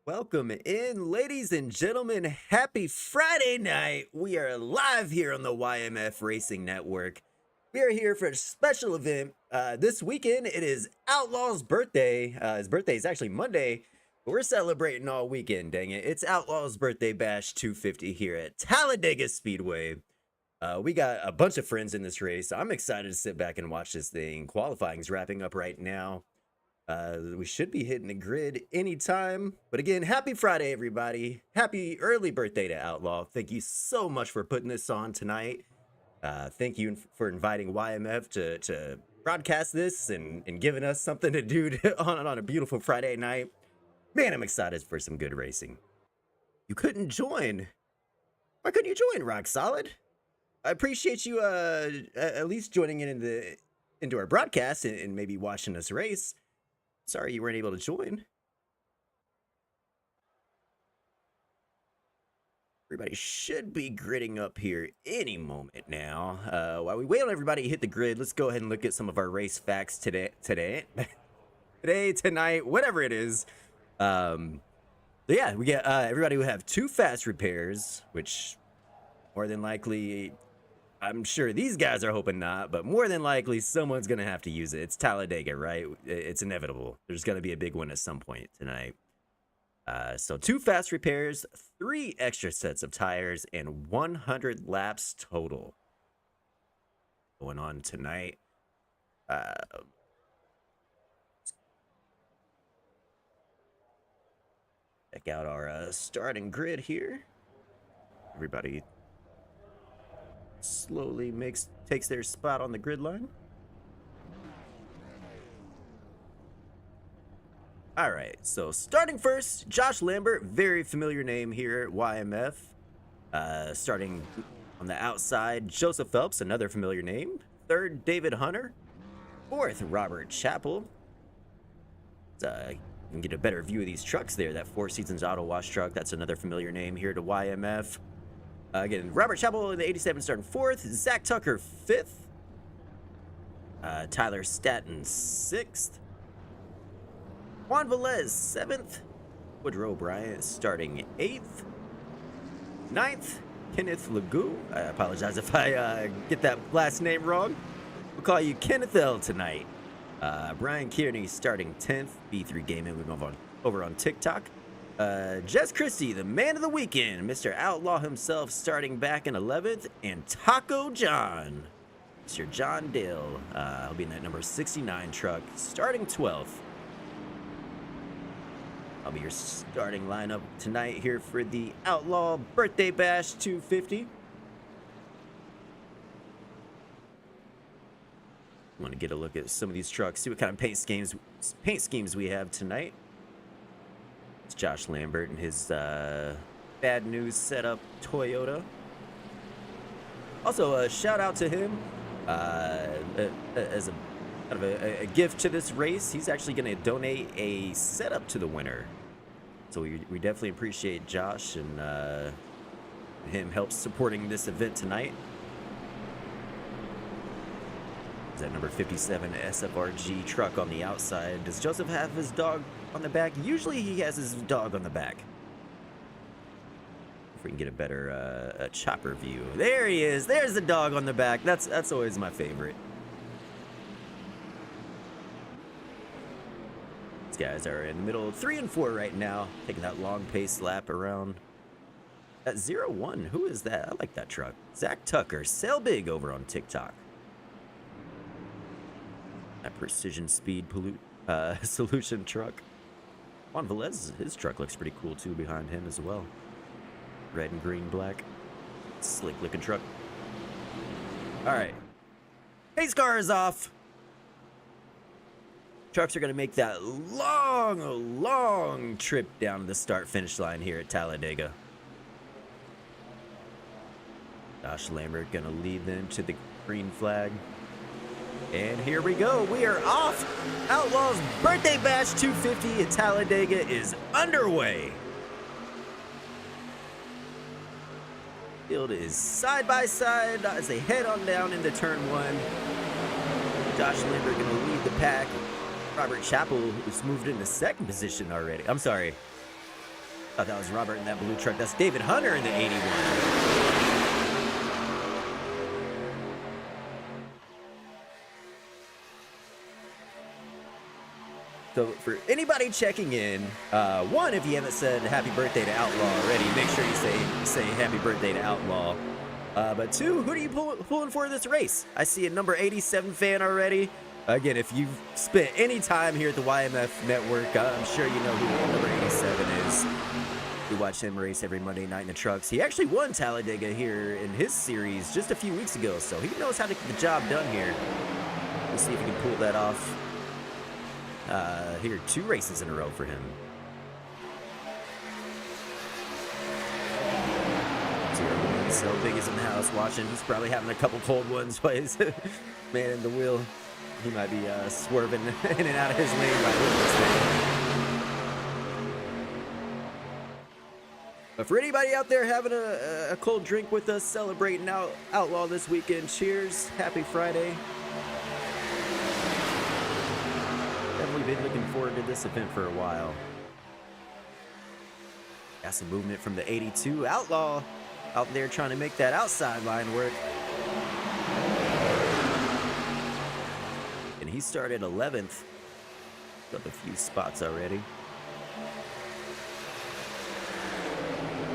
Welcome in, ladies and gentlemen. Happy Friday night. We are live here on the YMF Racing Network. We are here for a special event. This weekend, it is Outlaw's birthday. His birthday is actually Monday, but we're celebrating all weekend, dang it. It's Outlaw's Birthday Bash 250 here at Talladega Speedway. We got a bunch of friends in this race. I'm excited to sit back and watch this thing. Qualifying's wrapping up right now. We should be hitting the grid anytime. But again, happy Friday, everybody. Happy early birthday to Outlaw. Thank you so much for putting this on tonight. Thank you for inviting YMF to broadcast this and giving us something to do on a beautiful Friday night. Man, I'm excited for some good racing. You couldn't join. Why couldn't you join, Rock Solid? I appreciate you at least joining into our broadcast and maybe watching us race. Sorry you weren't able to join. Everybody should be gridding up here any moment now. While we wait on everybody to hit the grid, let's go ahead and look at some of our race facts tonight, whatever it is. Yeah, we get everybody will have 2 fast repairs, which more than likely, I'm sure these guys are hoping not, but more than likely someone's going to have to use it. It's Talladega, right? It's inevitable. There's going to be a big one at some point tonight. So 2 fast repairs, 3 extra sets of tires, and 100 laps total going on tonight. Check out our starting grid here. Everybody slowly takes their spot on the grid line. All right, so starting first, Josh Lambert, very familiar name here at YMF. Starting on the outside, Joseph Phelps, another familiar name. Third, David Hunter. Fourth, Robert Chappell. You can get a better view of these trucks there. That Four Seasons Auto Wash truck, that's another familiar name here to YMF. Again, Robert Chappell in the 87 starting 4th. Zach Tucker 5th. Tyler Staton 6th. Juan Velez 7th. Woodrow Bryant starting 8th. 9th, Kenneth Legou. I apologize if I get that last name wrong. We'll call you Kenneth L tonight. Brian Kearney starting 10th. B3 Gaming, we move on over on TikTok. Jess Christie, the man of the weekend, Mr. Outlaw himself, starting back in 11th, and Taco John, Mr. John Dale, he'll be in that number 69 truck, starting 12th. I'll be your starting lineup tonight here for the Outlaw Birthday Bash 250. Want to get a look at some of these trucks, see what kind of paint schemes we have tonight. It's Josh Lambert and his bad news setup Toyota. Also, a shout out to him as a kind of a gift to this race. He's actually going to donate a setup to the winner. So we definitely appreciate Josh and him helps supporting this event tonight. That number 57 SFRG truck on the outside. Does Joseph have his dog on the back? Usually he has his dog on the back. If we can get a better chopper view. There he is. There's the dog on the back. That's always my favorite. These guys are in the middle 3 and 4 right now, taking that long pace lap around. At 0-1, who is that? I like that truck. Zach Tucker, sell big over on TikTok. That precision speed solution truck. Juan Velez, his truck looks pretty cool too behind him as well. Red and green, black. Slick looking truck. All right. Pace car is off. Trucks are going to make that long trip down to the start finish line here at Talladega. Josh Lambert going to lead them to the green flag. And here we go. We are off. Outlaw's Birthday Bash 250 at Talladega is underway. Field is side by side as they head on down into turn 1. Josh Lambert going to lead the pack. Robert Chappell, who's moved into 2nd position already. I'm sorry. Thought that was Robert in that blue truck. That's David Hunter in the 81. So for anybody checking in, one, if you haven't said happy birthday to Outlaw already, make sure you say happy birthday to Outlaw. But two, who are you pulling for this race? I see a number 87 fan already. Again, if you've spent any time here at the YMF Network, I'm sure you know who number 87 is. We watch him race every Monday night in the trucks. He actually won Talladega here in his series just a few weeks ago, so he knows how to get the job done here. Let's see if he can pull that off. Here, 2 races in a row for him. So Big is in the house watching. He's probably having a couple cold ones while he's man in the wheel. He might be swerving in and out of his lane by this thing. But for anybody out there having a cold drink with us, celebrating Outlaw this weekend, cheers. Happy Friday. Definitely been looking forward to this event for a while. Got some movement from the 82. Outlaw out there trying to make that outside line work. And he started 11th. Up a few spots already.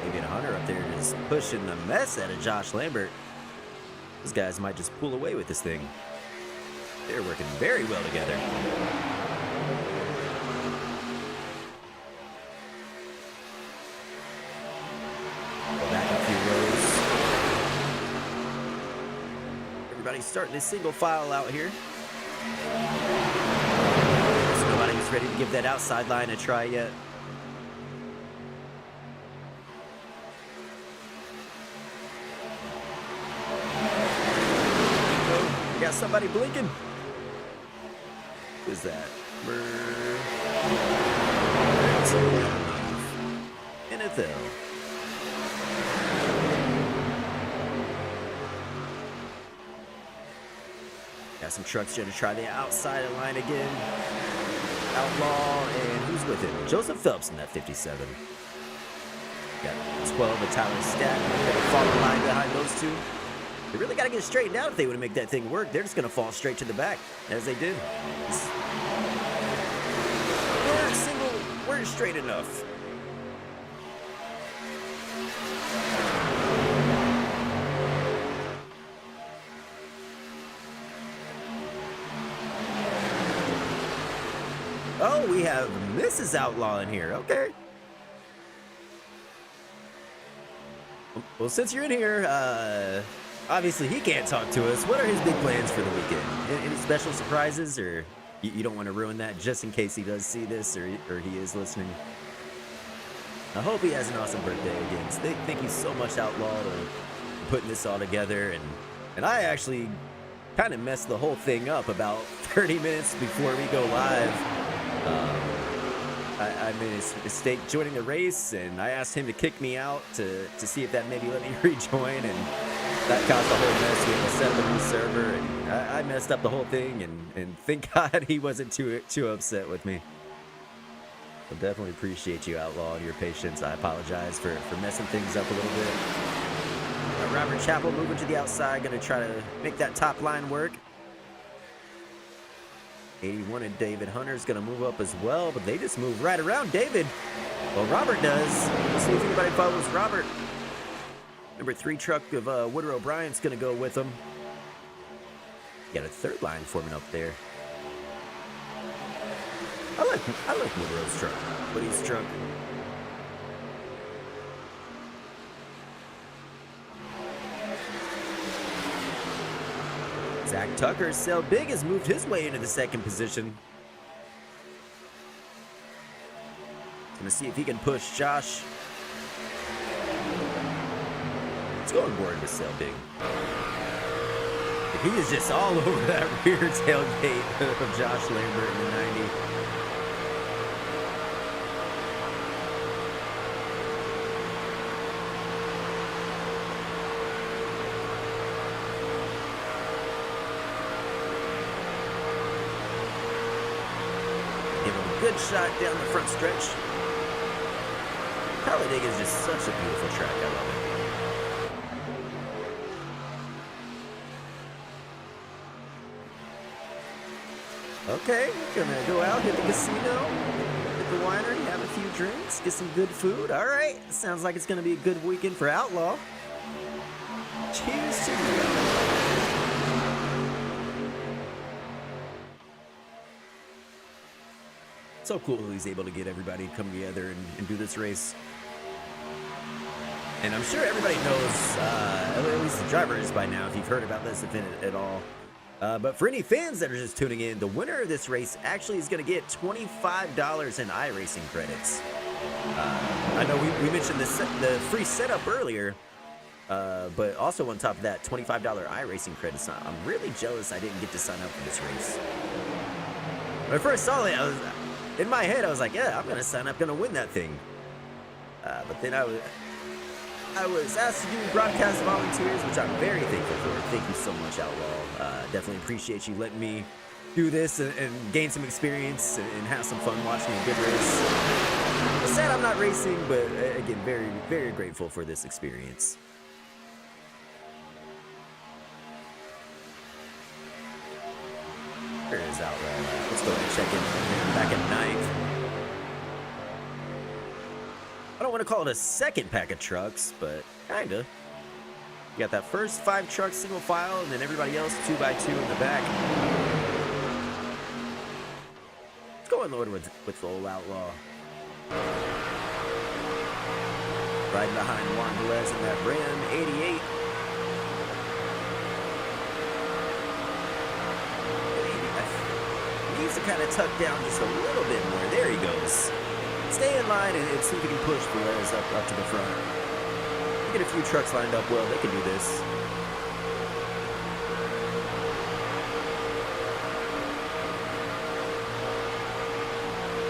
Maybe a Hunter up there just pushing the mess out of Josh Lambert. Those guys might just pull away with this thing. They're working very well together. Everybody's starting this single file out here. So nobody's ready to give that outside line a try yet. Oh, we got somebody blinking. Who's that? NFL. Got some trucks trying to try the outside of the line again. Outlaw, and who's with him? Joseph Phelps in that 57. Got 12 of Tyler Stack. Fall in line behind those two. They really got to get straightened out if they want to make that thing work. They're just going to fall straight to the back, as they did. We're straight enough. Oh, we have Mrs. Outlaw in here. Okay. Well, since you're in here, obviously he can't talk to us. What are his big plans for the weekend? Any special surprises, or you don't want to ruin that just in case he does see this or he is listening? I hope he has an awesome birthday again. Thank you so much, Outlaw, for putting this all together. And I actually kind of messed the whole thing up about 30 minutes before we go live. I made a mistake joining the race, and I asked him to kick me out to see if that maybe let me rejoin, and that caused a whole mess. We had to set up a new server, and I messed up the whole thing, and thank God he wasn't too upset with me. I definitely appreciate you, Outlaw, and your patience. I apologize for messing things up a little bit. Robert Chappell moving to the outside, going to try to make that top line work. 81 and David Hunter's going to move up as well, but they just move right around David. Well, Robert does. Let's see if anybody follows Robert. Number 3 truck of Woodrow Bryant's going to go with him. Got a third line forming up there. I like Woodrow's truck. Woody's truck. Zach Tucker's Cell Big has moved his way into the second position. Gonna see if he can push Josh. Let's go on board with Cell Big. He is just all over that rear tailgate of Josh Lambert in the 90. Give him a good shot down the front stretch. Talladega is just such a beautiful track. I love it. Okay, gonna go out, hit the casino, hit the winery, have a few drinks, get some good food. All right, sounds like it's gonna be a good weekend for Outlaw. Cheers to you. So cool he's able to get everybody to come together and do this race. And I'm sure everybody knows, at least the drivers by now, if you've heard about this event at all. But for any fans that are just tuning in, the winner of this race actually is going to get $25 in iRacing credits. I know we mentioned the free setup earlier, but also on top of that, $25 iRacing credits. I'm really jealous I didn't get to sign up for this race. When I first saw it, in my head, I was like, yeah, I'm going to sign up, going to win that thing. But then I was asked to do broadcast volunteers, which I'm very thankful for. Thank you so much, Outlaw. Definitely appreciate you letting me do this and gain some experience and have some fun watching a good race. I'm sad I'm not racing, but again, very, very grateful for this experience. Where is Outlaw? Let's go ahead and check in back at 9th. I don't want to call it a second pack of trucks, but kinda. You got that first 5 trucks single file, and then everybody else 2x2 in the back. Let's go in order with the old Outlaw. Riding behind Juan Velez in that Ram 88. He needs to kind of tuck down just a little bit more. There he goes. Stay in line and see if we can push Velez up to the front. Get a few trucks lined up well. They can do this.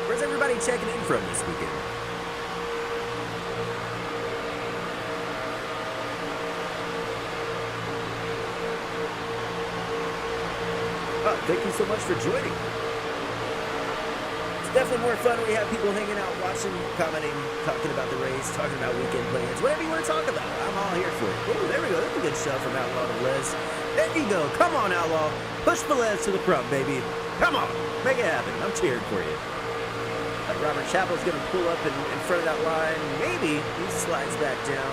Where's everybody checking in from this weekend? Oh, thank you so much for joining. Definitely more fun when we have people hanging out, watching, commenting, talking about the race, talking about weekend plans, whatever you want to talk about. I'm all here for it. Ooh, there we go. That's a good shot from Outlaw to Velez. There you go. Come on, Outlaw. Push Velez to the front, baby. Come on. Make it happen. I'm cheering for you. Robert Chappell's going to pull up in front of that line. Maybe he slides back down.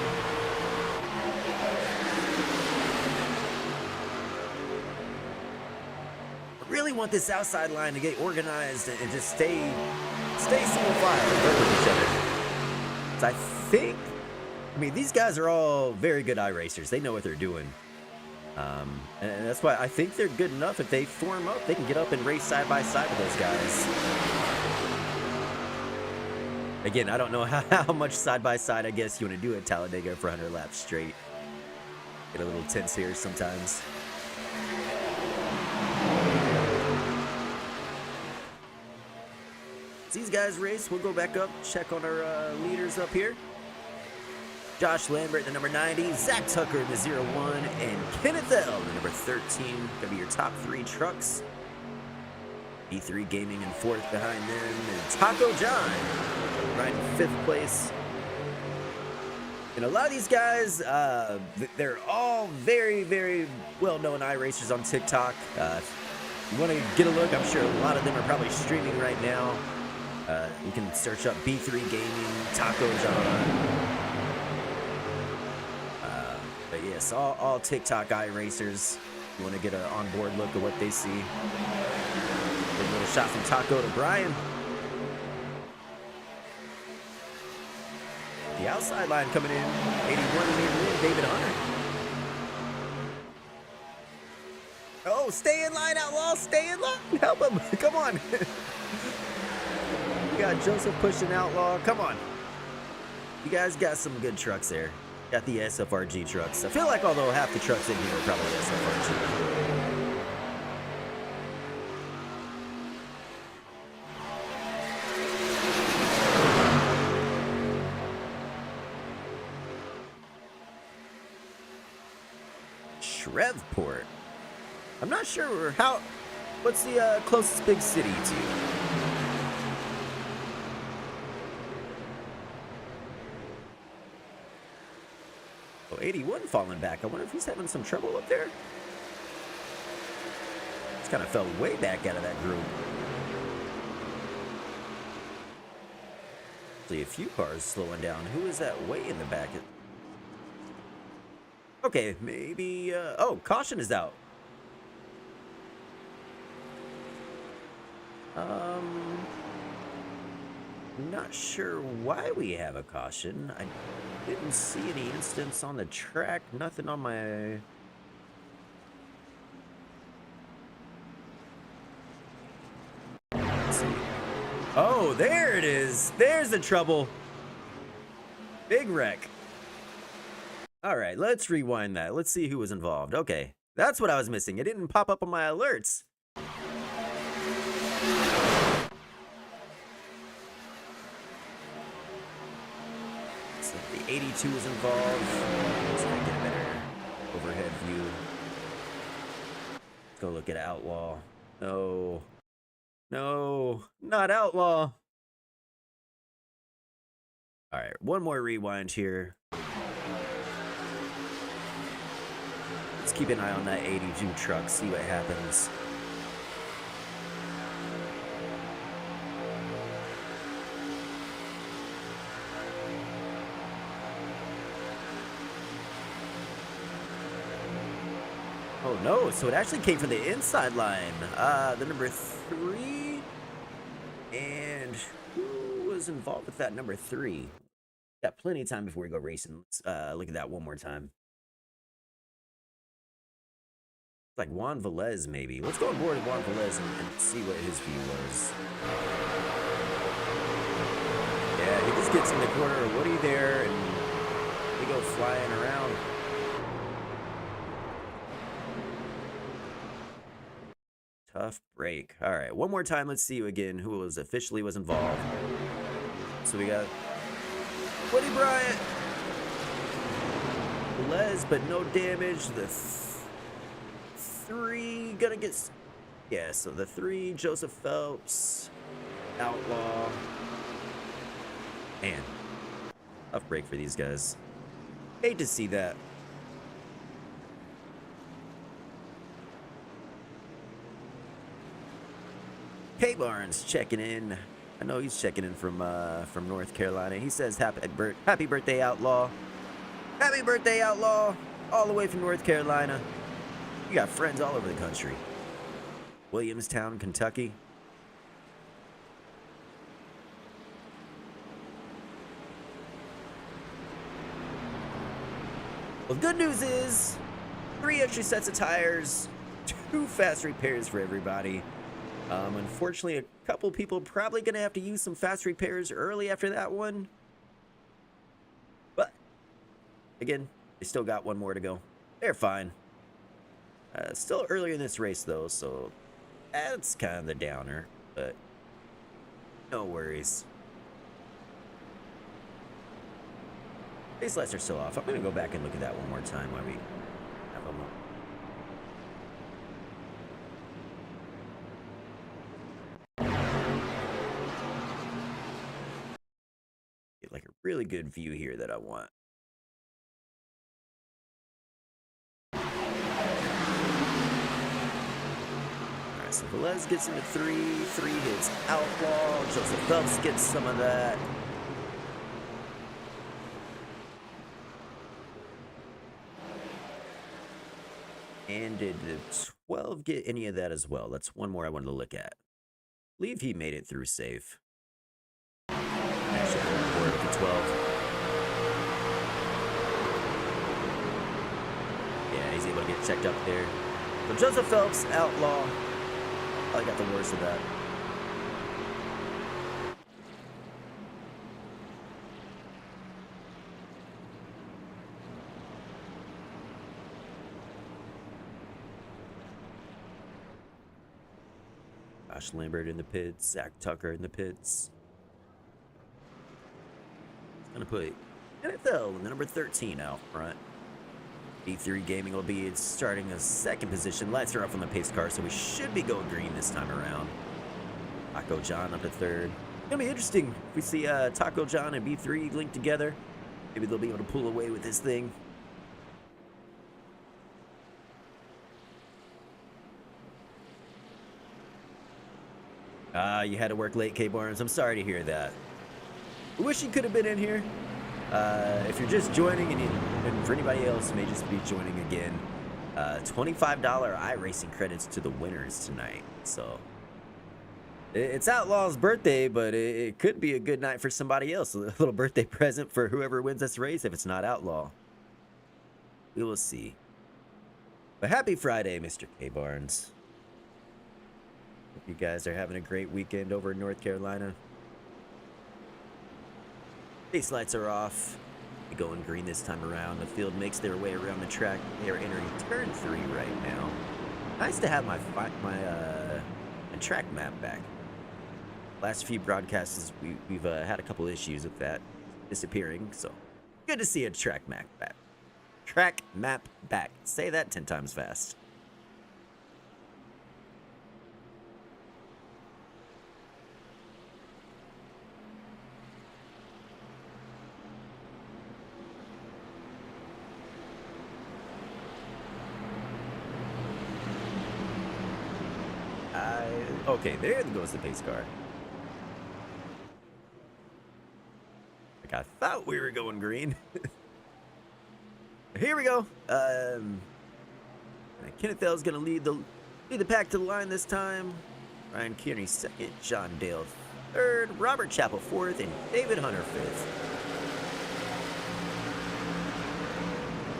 Really want this outside line to get organized and just stay single file and work with each other. So I mean, these guys are all very good iRacers. They know what they're doing. And that's why I think they're good enough. If they form up, they can get up and race side by side with those guys. Again, I don't know how much side by side I guess you want to do at Talladega for 100 laps straight. Get a little tense here sometimes. These guys race. We'll go back up, check on our leaders up here. Josh Lambert, the number 90, Zach Tucker in the 01, and Kenneth L, the number 13. Gonna be your top 3 trucks. E3 Gaming in 4th behind them, and Taco John riding 5th place. And a lot of these guys, they're all very, very well-known iRacers on TikTok. If you want to get a look, I'm sure a lot of them are probably streaming right now. You can search up B3 Gaming, Taco John. But yes, all TikTok iRacers. You want to get an onboard look at what they see. Good little shot from Taco to Brian. The outside line coming in, 81 in David Hunter. Oh, stay in line, Outlaw, stay in line. Help him, come on. We got Joseph pushing Outlaw. Come on. You guys got some good trucks there. Got the SFRG trucks. I feel like although half the trucks in here are probably SFRG. Shreveport. I'm not sure what's the closest big city to you? Oh, 81 falling back. I wonder if he's having some trouble up there. Just kind of fell way back out of that group. Actually, a few cars slowing down. Who is that way in the back? Okay, maybe... oh, caution is out. Not sure why we have a caution. I didn't see any instance on the track. Nothing on my... Let's see. Oh, there it is. There's the trouble. Big wreck. All right, let's rewind that. Let's see who was involved. Okay, that's what I was missing. It didn't pop up on my alerts. So the 82 was involved. Let's try to get a better overhead view. Let's go look at Outlaw. No. No, not Outlaw. All right, one more rewind here. Let's keep an eye on that 82 truck, see what happens. Oh no, so it actually came from the inside line. The number 3. And who was involved with that number 3? Got plenty of time before we go racing. Let's look at that one more time. It's like Juan Velez, maybe. Let's go on board with Juan Velez and see what his view was. Yeah, he just gets in the corner of Woody there, and they go flying around. Tough break. All right, one more time. Let's see you again. Who was officially was involved? So we got Woody Bryant, Les, but no damage. The 3 gonna get, yeah. So the 3, Joseph Phelps, Outlaw, man, tough break for these guys. Hate to see that. K Barnes checking in. I know he's checking in from North Carolina. He says happy birthday, Outlaw. Happy birthday, Outlaw. All the way from North Carolina. You got friends all over the country. Williamstown, Kentucky. Well, the good news is 3 extra sets of tires, 2 fast repairs for everybody. Unfortunately, a couple people probably going to have to use some fast repairs early after that one. But, again, they still got one more to go. They're fine. Still early in this race, though, so that's kind of the downer. But, no worries. These lights are still off. I'm going to go back and look at that one more time while we have a moment. Like a really good view here that I want. Alright, so Velez gets into 3 hits Outlaw. Joseph Phelps gets some of that. And did the 12 get any of that as well? That's one more I wanted to look at. I believe he made it through safe. Actually, the 12. Yeah, he's able to get checked up there. So Joseph Phelps, Outlaw. I got the worst of that. Josh Lambert in the pits, Zach Tucker in the pits. Gonna put NFL in the number 13 out front. B3 Gaming will be starting a 2nd position. Lights are off on the pace car, so we should be going green this time around. Taco John up to 3rd. It's gonna be interesting if we see Taco John and B3 linked together. Maybe they'll be able to pull away with this thing. You had to work late, K Barnes. I'm sorry to hear that. I wish you could have been in here. If you're just joining, and for anybody else who may just be joining again, $25 iRacing credits to the winners tonight. So it's Outlaw's birthday, but it could be a good night for somebody else. A little birthday present for whoever wins this race if it's not Outlaw. We will see. But happy Friday, Mr. K Barnes. Hope you guys are having a great weekend over in North Carolina. Base lights are off. Going green this time around. The field makes their way around the track. They are entering turn 3 right now. Nice to have my track map back. Last few broadcasts, we've had a couple issues with that disappearing, so good to see a track map back. Track map back. Say that 10 times fast. Okay, there goes the pace car. Like I thought we were going green. Here we go. Kenneth L's gonna lead the pack to the line this time. Ryan Kearney second, John Dale third, Robert Chappell fourth, and David Hunter fifth.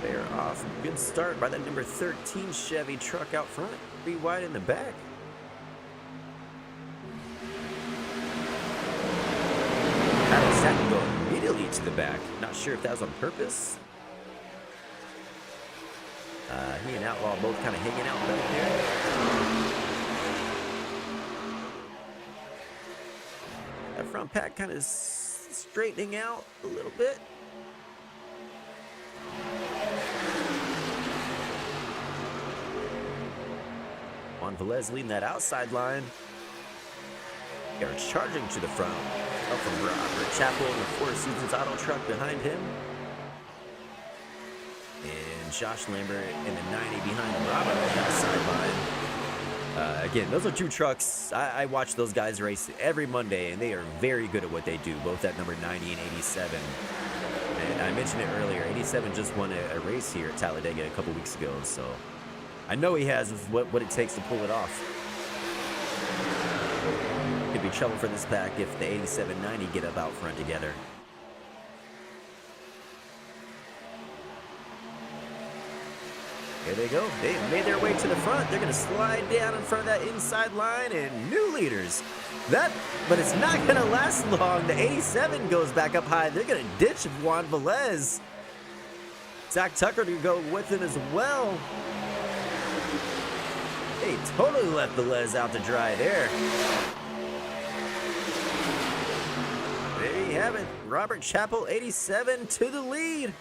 They're off. Good start by that number 13 Chevy truck out front. 3 wide in the back. That go immediately to the back. Not sure if that was on purpose. He and Outlaw both kind of hanging out back there. That front pack kind of straightening out a little bit. Juan Velez leading that outside line. They're charging to the front. Up from Robert Chappell in the Four Seasons Auto truck behind him. And Josh Lambert in the 90 behind Robert on the outside line. Again, those are 2 trucks. I watch those guys race every Monday, and they are very good at what they do, both at number 90 and 87. And I mentioned it earlier, 87 just won a race here at Talladega a couple weeks ago, so I know he has what it takes to pull it off. Could be trouble for this pack if the 87-90 get up out front together. Here they go. They made their way to the front. They're going to slide down in front of that inside line, and new leaders. But it's not going to last long. The 87 goes back up high. They're going to ditch Juan Velez. Zach Tucker to go with him as well. They totally left Velez out to dry there. There you have it. Robert Chappell, 87 to the lead.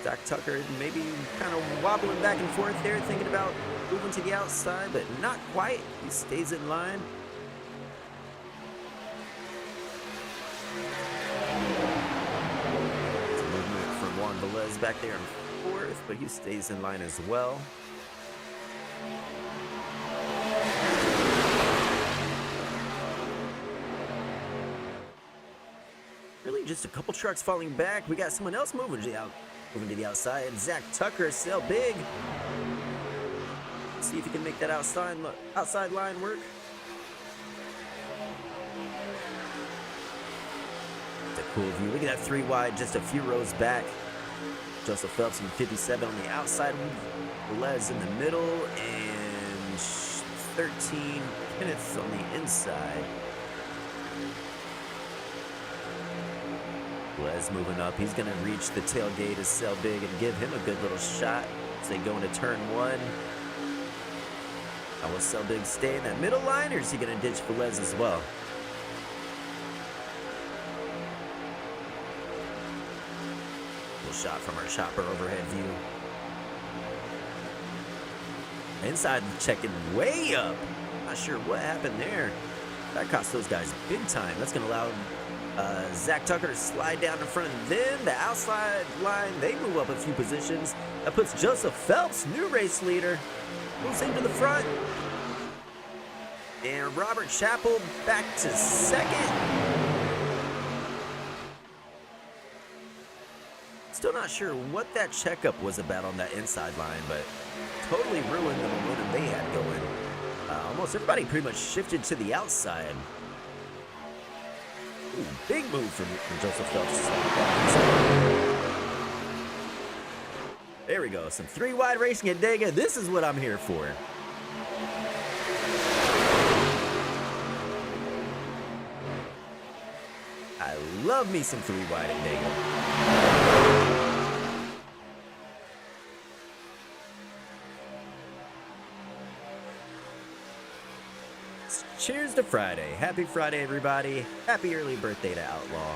Zach Tucker maybe kind of wobbling back and forth there, thinking about moving to the outside, but not quite. He stays in line. Some movement from Juan Velez back there in 4th, but he stays in line as well. Really just a couple trucks falling back. We got someone else moving to the outside. Zach Tucker, Sell Big. See if he can make that outside line work. It's a cool view. Look at that 3 wide, just a few rows back. Joseph Phelps in 57 on the outside. Les in the middle, and 13 Kenneth on the inside. Les moving up. He's going to reach the tailgate of Sell Big and give him a good little shot as they go into turn 1. Now will Sell Big stay in that middle line, or is he going to ditch Velez as well? Little shot from our chopper overhead view. Inside checking way up. Not sure what happened there. That cost those guys big time. That's going to allow Zach Tucker to slide down in front of them. The outside line, they move up a few positions. That puts Joseph Phelps, new race leader, moves into the front. And Robert Chappell back to second. Still not sure what that checkup was about on that inside line, but totally ruined the momentum they had going. Almost everybody pretty much shifted to the outside. Ooh, big move from Joseph Phelps. There we go. Some 3-wide racing at Talladega. This is what I'm here for. I love me some 3-wide at Talladega. Cheers to Friday. Happy Friday, everybody. Happy early birthday to Outlaw.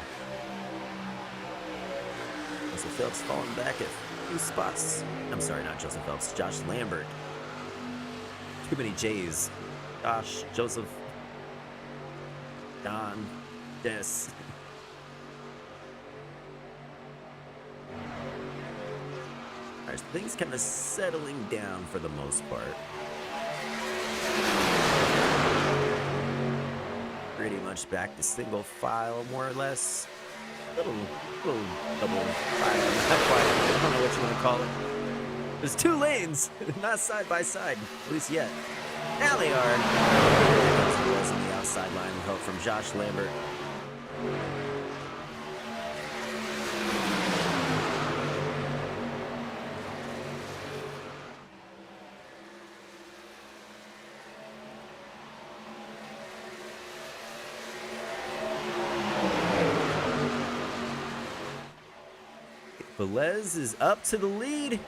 Joseph Phelps falling back a few spots. I'm sorry, not Joseph Phelps. Josh Lambert. Too many J's. Josh, Joseph, Don, Des. Alright, so things kind of settling down for the most part. Pretty much back to single file, more or less. Little double file. I don't know what you want to call it. There's 2 lanes, not side by side, at least yet. Now they are. There was on the outside line with help from Josh Lambert. Velez is up to the lead.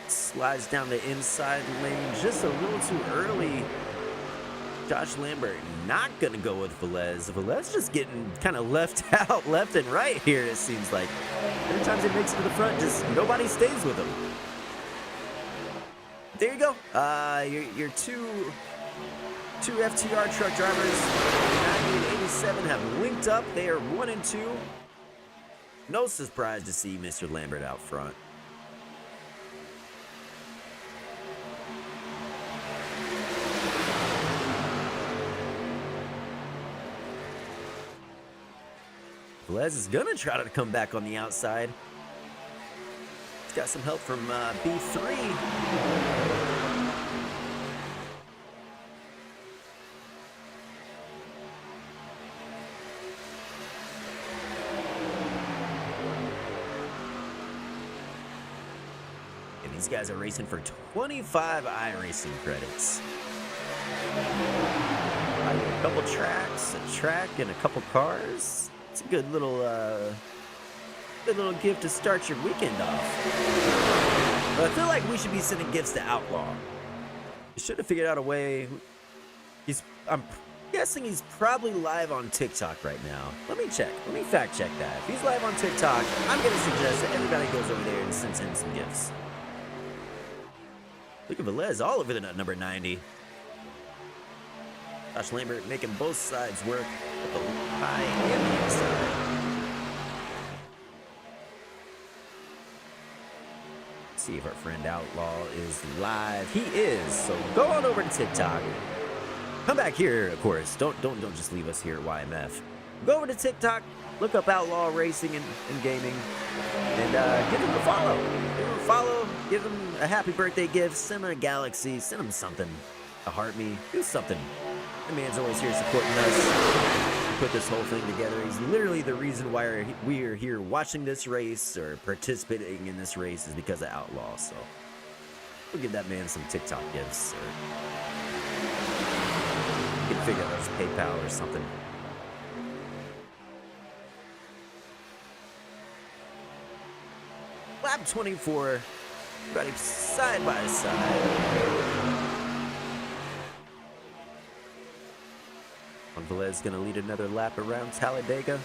Slides down the inside lane just a little too early. Josh Lambert not going to go with Velez. Velez just getting kind of left out left and right here, it seems like. Every time he makes it to the front, just nobody stays with him. There you go. Your two FTR truck drivers, 90 and 87, have linked up. They are 1 and 2. No surprise to see Mr. Lambert out front. Velez is gonna try to come back on the outside. He's got some help from B3. These guys are racing for 25 iRacing credits. A couple tracks, a track, and a couple cars. It's a good little gift to start your weekend off. But I feel like we should be sending gifts to Outlaw. We should have figured out a way. I'm guessing he's probably live on TikTok right now. Let me check. Let me fact check that. If he's live on TikTok, I'm going to suggest that everybody goes over there and sends him some gifts. Look at Velez all over the nut, number 90. Josh Lambert making both sides work with the high and the inside. Let's see if our friend Outlaw is live. He is. So go on over to TikTok. Come back here, of course. Don't just leave us here at YMF. Go over to TikTok. Look up Outlaw Racing and Gaming, and give him a follow. Give him a follow. Give him a happy birthday gift. Send him a galaxy. Send him something. A heart me. Do something. The man's always here supporting us. We put this whole thing together. He's literally the reason why we are here watching this race or participating in this race is because of Outlaw. So we'll give that man some TikTok gifts, or we can figure out his PayPal or something. Lap 24, everybody side by side. Velez is going to lead another lap around Talladega.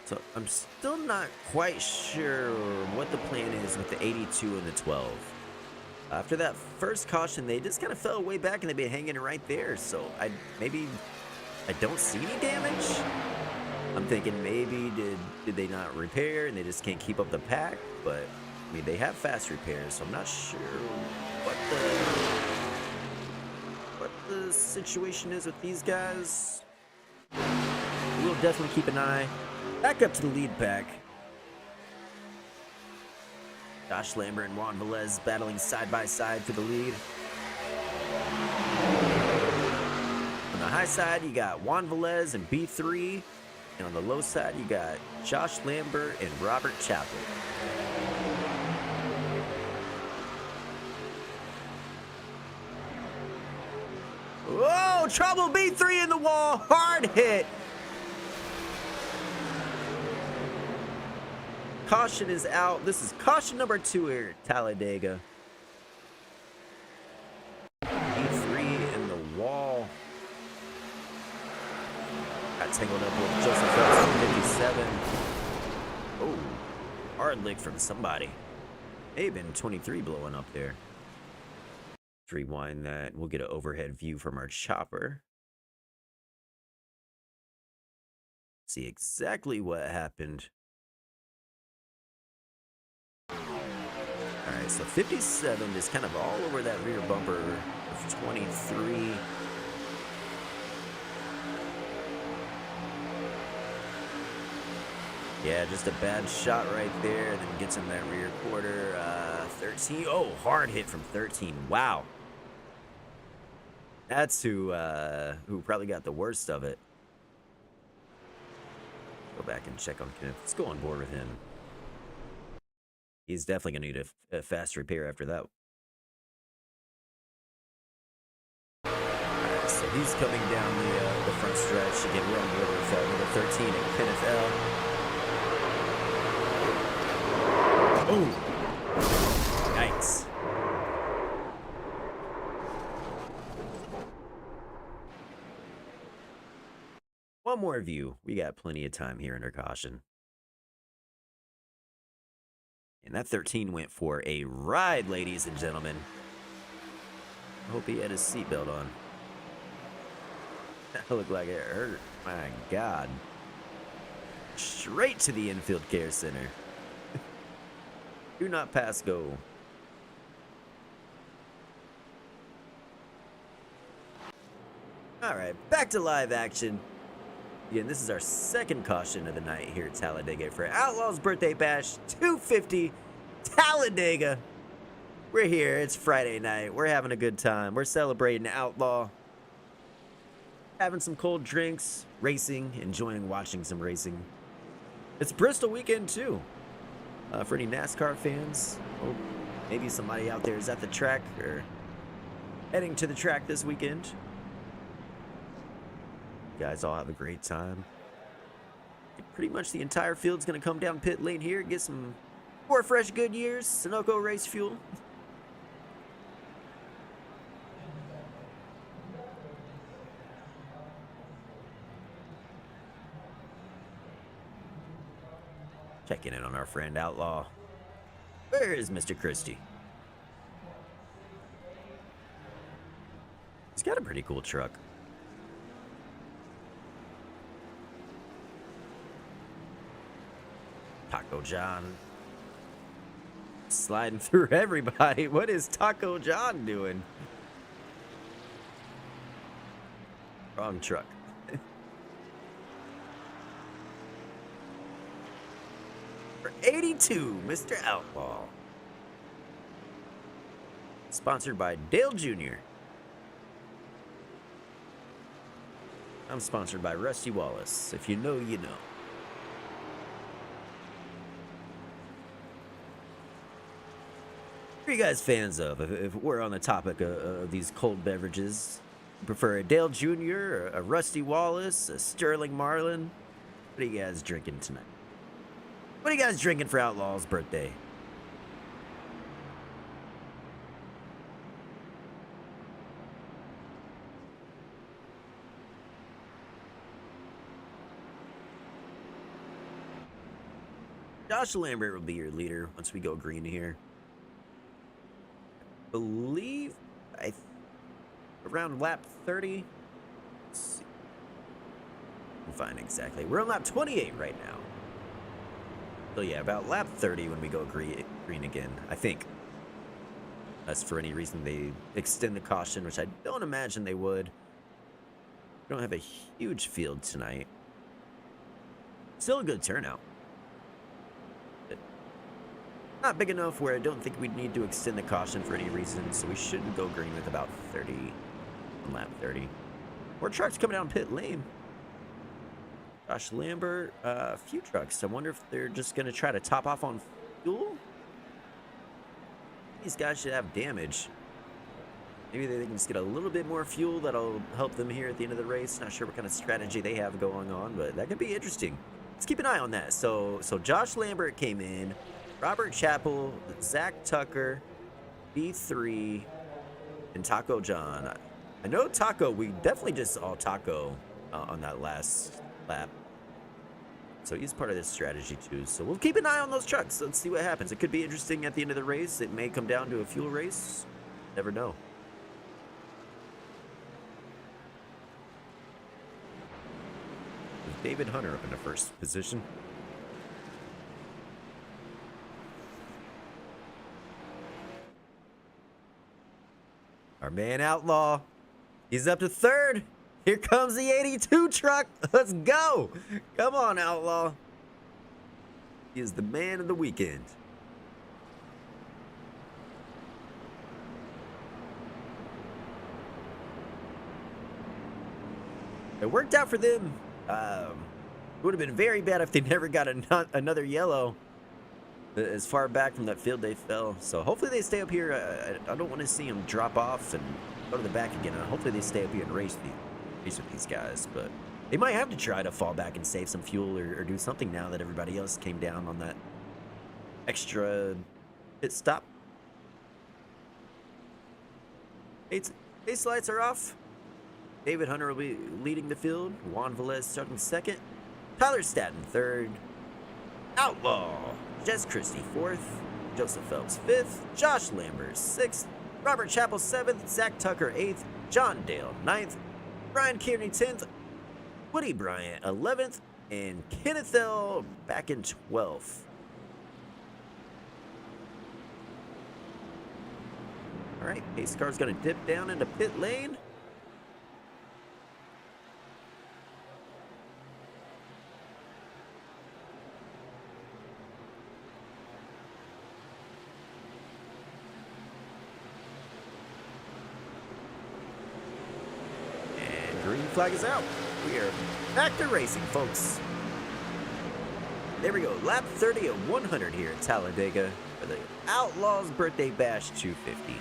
So I'm still not quite sure what the plan is with the 82 and the 12. After that first caution, they just kind of fell way back and they've been hanging right there. So I don't see any damage. I'm thinking maybe did they not repair and they just can't keep up the pack, but I mean, they have fast repairs, so I'm not sure what the situation is with these guys. We'll definitely keep an eye. Back up to the lead pack. Josh Lambert and Juan Velez battling side by side for the lead. On the high side, you got Juan Velez and B3. And on the low side, you got Josh Lambert and Robert Chappell. Whoa, trouble, B3 in the wall, hard hit. Caution is out. This is caution number 2 here at Talladega. B3 in the wall. Got tangled up with Joseph Phelps on 57. Oh, hard lick from somebody. May have been 23 blowing up there. Let's rewind that. We'll get an overhead view from our chopper. See exactly what happened. Alright, so 57 is kind of all over that rear bumper of 23. Yeah, just a bad shot right there, and then gets him that rear quarter. 13. Oh, hard hit from 13. Wow. That's who probably got the worst of it. Go back and check on Kenneth. Let's go on board with him. He's definitely going to need a fast repair after that. Alright, so he's coming down the front stretch. Again, we're on board with number 13 at Kenneth L. Oh! Yikes. One more view. We got plenty of time here under caution. And that 13 went for a ride, ladies and gentlemen. I hope he had his seatbelt on. That looked like it hurt. My God. Straight to the infield care center. Do not pass go. All right, back to live action. Again, this is our second caution of the night here at Talladega for Outlaw's Birthday Bash 250 Talladega. We're here. It's Friday night. We're having a good time. We're celebrating Outlaw. Having some cold drinks, racing, enjoying watching some racing. It's Bristol weekend, too. For any NASCAR fans, oh, maybe somebody out there is at the track or heading to the track this weekend. You guys all have a great time. Pretty much the entire field's going to come down pit lane here, get some more fresh Goodyears, Sunoco race fuel. Checking in on our friend Outlaw. Where is Mr. Christie? He's got a pretty cool truck. Taco John. Sliding through everybody. What is Taco John doing? Wrong truck. For 82, Mr. Outlaw. Sponsored by Dale Jr. I'm sponsored by Rusty Wallace. If you know, you know. What are you guys fans of? If we're on the topic of these cold beverages, you prefer a Dale Jr., or a Rusty Wallace, a Sterling Marlin? What are you guys drinking tonight? What are you guys drinking for Outlaw's birthday? Josh Lambert will be your leader once we go green here. Believe around lap 30. Let's see. We'll find exactly. We're on lap 28 right now. So yeah, about lap 30 when we go green again, I think. Unless for any reason they extend the caution, which I don't imagine they would. We don't have a huge field tonight. Still a good turnout. But not big enough where I don't think we'd need to extend the caution for any reason, so we should go green with about 30 on lap 30. More trucks coming down pit lane. Josh Lambert, a few trucks. I wonder if they're just going to try to top off on fuel? These guys should have damage. Maybe they can just get a little bit more fuel that'll help them here at the end of the race. Not sure what kind of strategy they have going on, but that could be interesting. Let's keep an eye on that. So Josh Lambert came in. Robert Chappell, Zach Tucker, B3, and Taco John. I know Taco, we definitely just saw Taco on that last lap. So he's part of this strategy too. So we'll keep an eye on those trucks. Let's see what happens. It could be interesting at the end of the race. It may come down to a fuel race. Never know. David Hunter up in the first position. Our man Outlaw, he's up to third. Here comes the 82 truck. Let's go. Come on, Outlaw. He is the man of the weekend. It worked out for them. It would have been very bad if they never got another yellow as far back from that field they fell. So hopefully they stay up here. I don't want to see them drop off and go to the back again. Hopefully they stay up here and race with these guys. But they might have to try to fall back and save some fuel or do something now that everybody else came down on that extra pit stop. Base lights are off. David Hunter will be leading the field. Juan Velez starting second. Tyler Staton third. Outlaw. Jez Christie fourth. Joseph Phelps fifth. Josh Lambert sixth. Robert Chappell seventh. Zach Tucker eighth. John Dale ninth. Brian Kearney 10th. Woody Bryant 11th. And Kenneth L. back in 12th. All right, pace car's going to dip down into pit lane. Green flag is out. We are back to racing, folks. There we go. Lap 30 at 100 here at Talladega for the Outlaws Birthday Bash 250.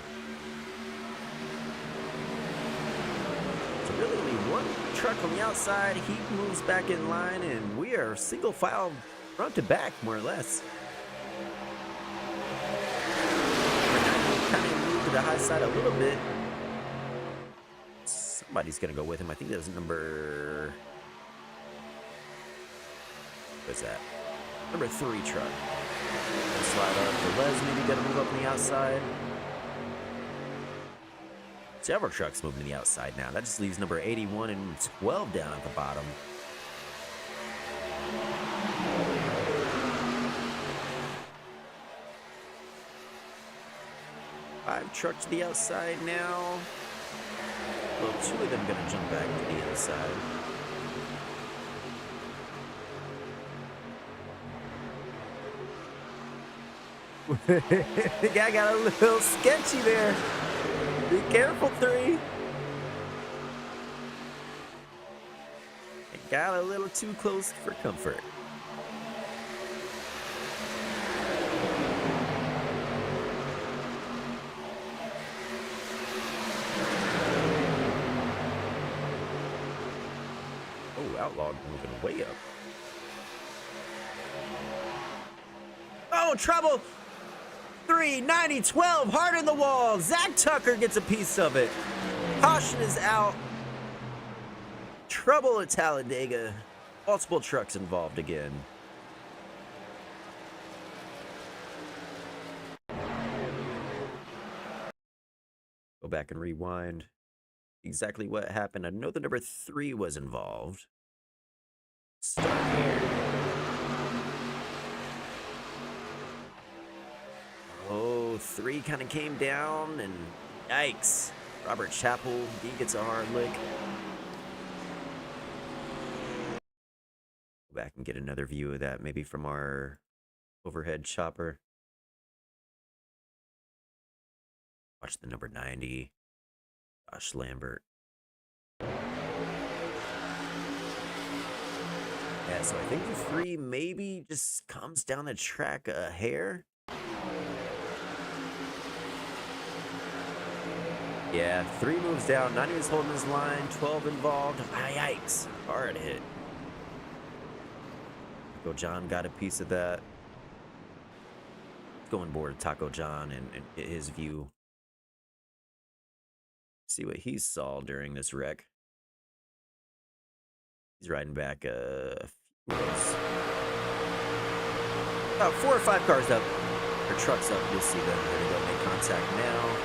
So really only one truck on the outside. He moves back in line, and we are single file front to back, more or less. Kind of moved to the high side a little bit. Somebody's gonna go with him. I think that was number. What's that? Number 3 truck. Gonna slide up. Velez maybe gonna move up on the outside. Several trucks moving to the outside now. That just leaves number 81 and 12 down at the bottom. Five trucks to the outside now. Well, 2 of them gonna jump back to the inside. The guy got a little sketchy there. Be careful, 3. It got a little too close for comfort. Outlaw moving way up. Oh, trouble! 3, 90, 12, hard in the wall. Zach Tucker gets a piece of it. Caution is out. Trouble at Talladega. Multiple trucks involved again. Go back and rewind. Exactly what happened. I know the number 3 was involved. Start here. Oh, 3 kind of came down, and yikes. Robert Chappell, he gets a hard lick. Go back and get another view of that, maybe from our overhead chopper. Watch the number 90, Josh Lambert. Yeah, so I think the 3 maybe just comes down the track a hair. Yeah, 3 moves down. 90 was holding his line. 12 involved. Ah, yikes. Hard hit. Taco John got a piece of that. Let's go on board Taco John and get his view. See what he saw during this wreck. He's riding back a few rows. About 4 or 5 cars up. Or trucks up. You'll see them. There we go. Make contact now.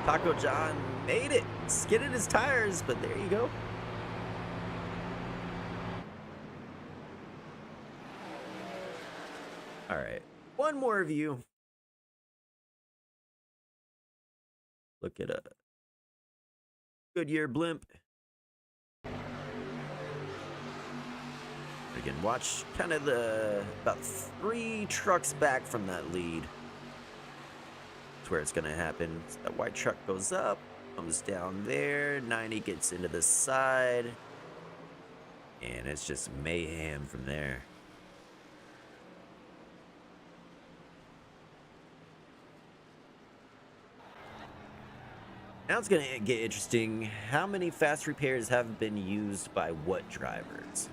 Taco John made it. Skidded his tires, but there you go. All right. One more view. Look at a Goodyear blimp. Again, watch kind of about 3 trucks back from that lead. Where it's gonna happen. So that white truck goes up, comes down there, 90 gets into the side, and it's just mayhem from there. Now it's gonna get interesting. How many fast repairs have been used by what drivers?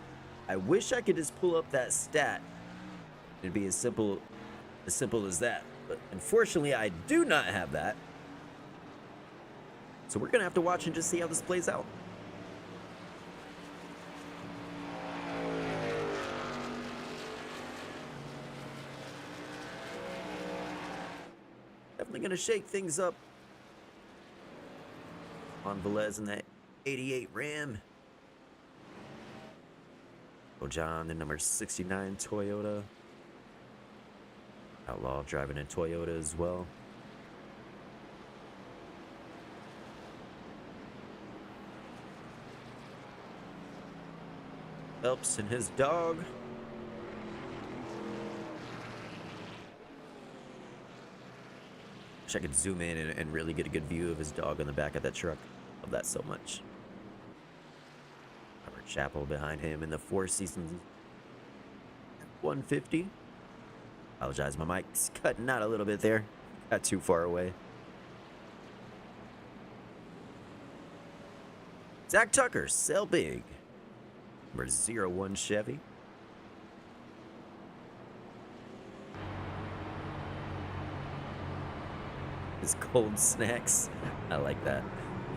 I wish I could just pull up that stat. It'd be as simple as that. But unfortunately, I do not have that. So we're going to have to watch and just see how this plays out. Definitely going to shake things up on Velez in that 88 Ram. Oh, John, the number 69 Toyota. Outlaw driving a Toyota as well. Phelps and his dog. Wish I could zoom in and really get a good view of his dog on the back of that truck. Love that so much. Robert Chappell behind him in the 4 Seasons 150. Apologize, my mic's cutting out a little bit there. Got too far away. Zach Tucker, sell big. Number 01 Chevy. His cold snacks. I like that.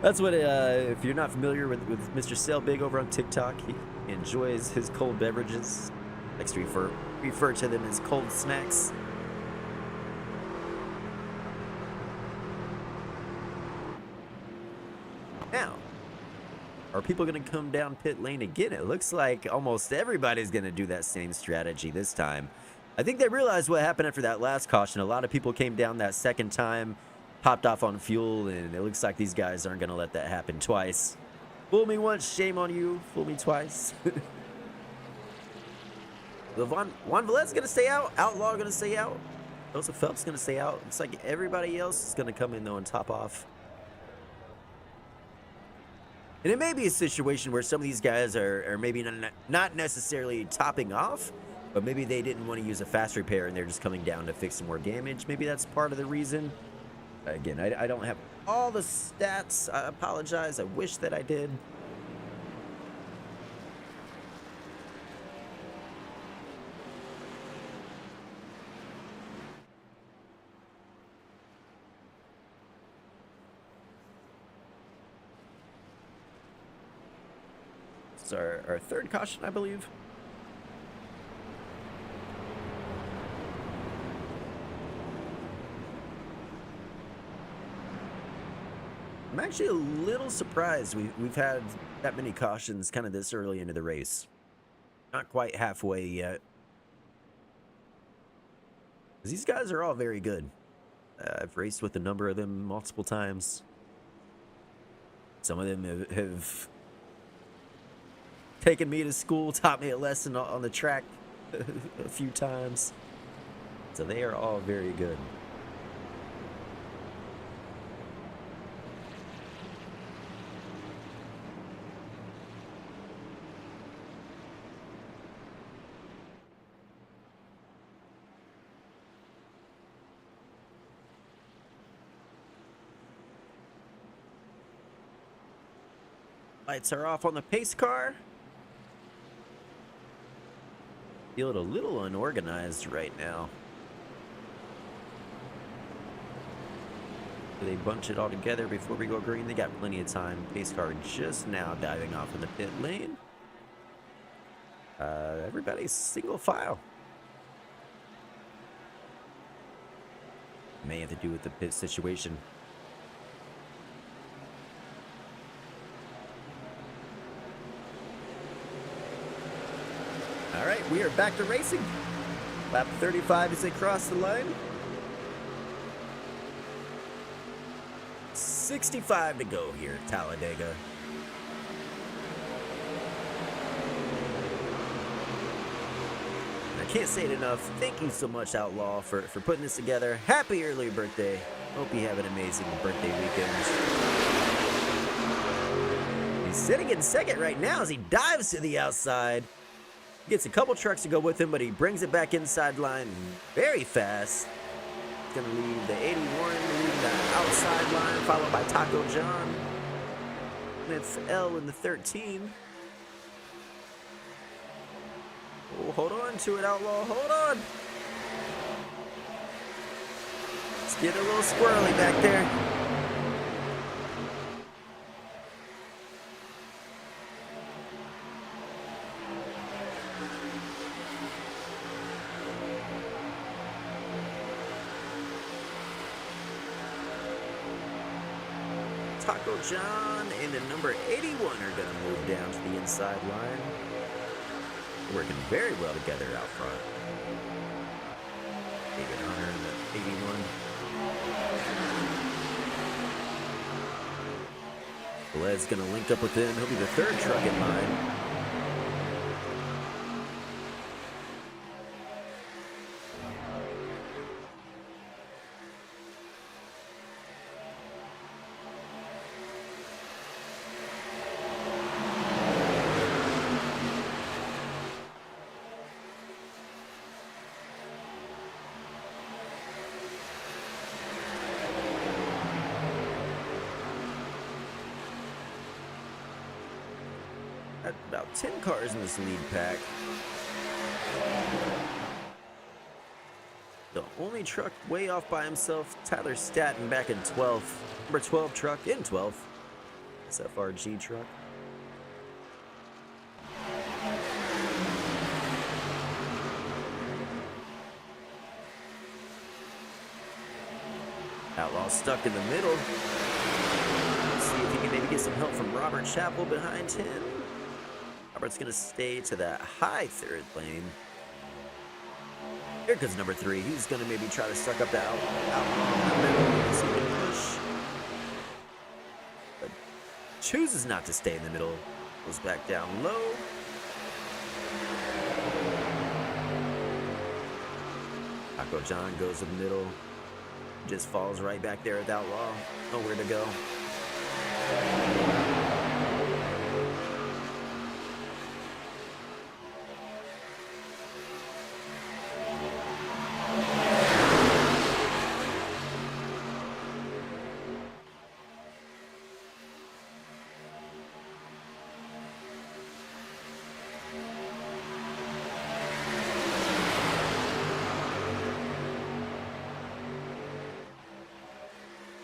That's what, if you're not familiar with Mr. Sell Big over on TikTok, he enjoys his cold beverages. Likes to refer to them as cold snacks. Now, are people going to come down pit lane again? It looks like almost everybody's going to do that same strategy this time. I think they realized what happened after that last caution. A lot of people came down that second time, popped off on fuel, and it looks like these guys aren't going to let that happen twice. Fool me once, shame on you. Fool me twice. Juan Velez going to stay out. Outlaw going to stay out. Joseph Phelps going to stay out. Looks like everybody else is going to come in, though, and top off. And it may be a situation where some of these guys are maybe not necessarily topping off, but maybe they didn't want to use a fast repair and they're just coming down to fix some more damage. Maybe that's part of the reason. Again, I don't have all the stats. I apologize. I wish that I did. It's our third caution, I believe. I'm actually a little surprised we've had that many cautions kind of this early into the race. Not quite halfway yet. These guys are all very good. I've raced with a number of them multiple times. Some of them have taken me to school, taught me a lesson on the track a few times. So they are all very good. Lights are off on the pace car. Feel it a little unorganized right now. Do they bunch it all together before we go green? They got plenty of time. Pace car just now diving off in the pit lane. Everybody's single file. May have to do with the pit situation. All right, we are back to racing. Lap 35 as they cross the line. 65 to go here at Talladega. I can't say it enough. Thank you so much, Outlaw, for putting this together. Happy early birthday. Hope you have an amazing birthday weekend. He's sitting in second right now as he dives to the outside. Gets a couple trucks to go with him, but he brings it back inside line very fast. He's going to leave the 81, leaving the outside line, followed by Taco John. With L in the 13. Oh, hold on to it, Outlaw. Hold on. Let's get a little squirrely back there. Taco John and the number 81 are going to move down to the inside line. Working very well together out front. David Hunter and the 81. Bled's going to link up with him. He'll be the third truck in line. About 10 cars in this lead pack. The only truck way off by himself, Tyler Staton back in 12th. Number 12 truck in 12th. SFRG truck. Outlaw stuck in the middle. Let's see if he can maybe get some help from Robert Chappell behind him. Robert's going to stay to that high third lane. Here comes number 3. He's going to maybe try to suck up the Outlaw in the middle. See if he can push. But chooses not to stay in the middle. Goes back down low. Taco John goes in the middle. Just falls right back there with Outlaw. Nowhere to go.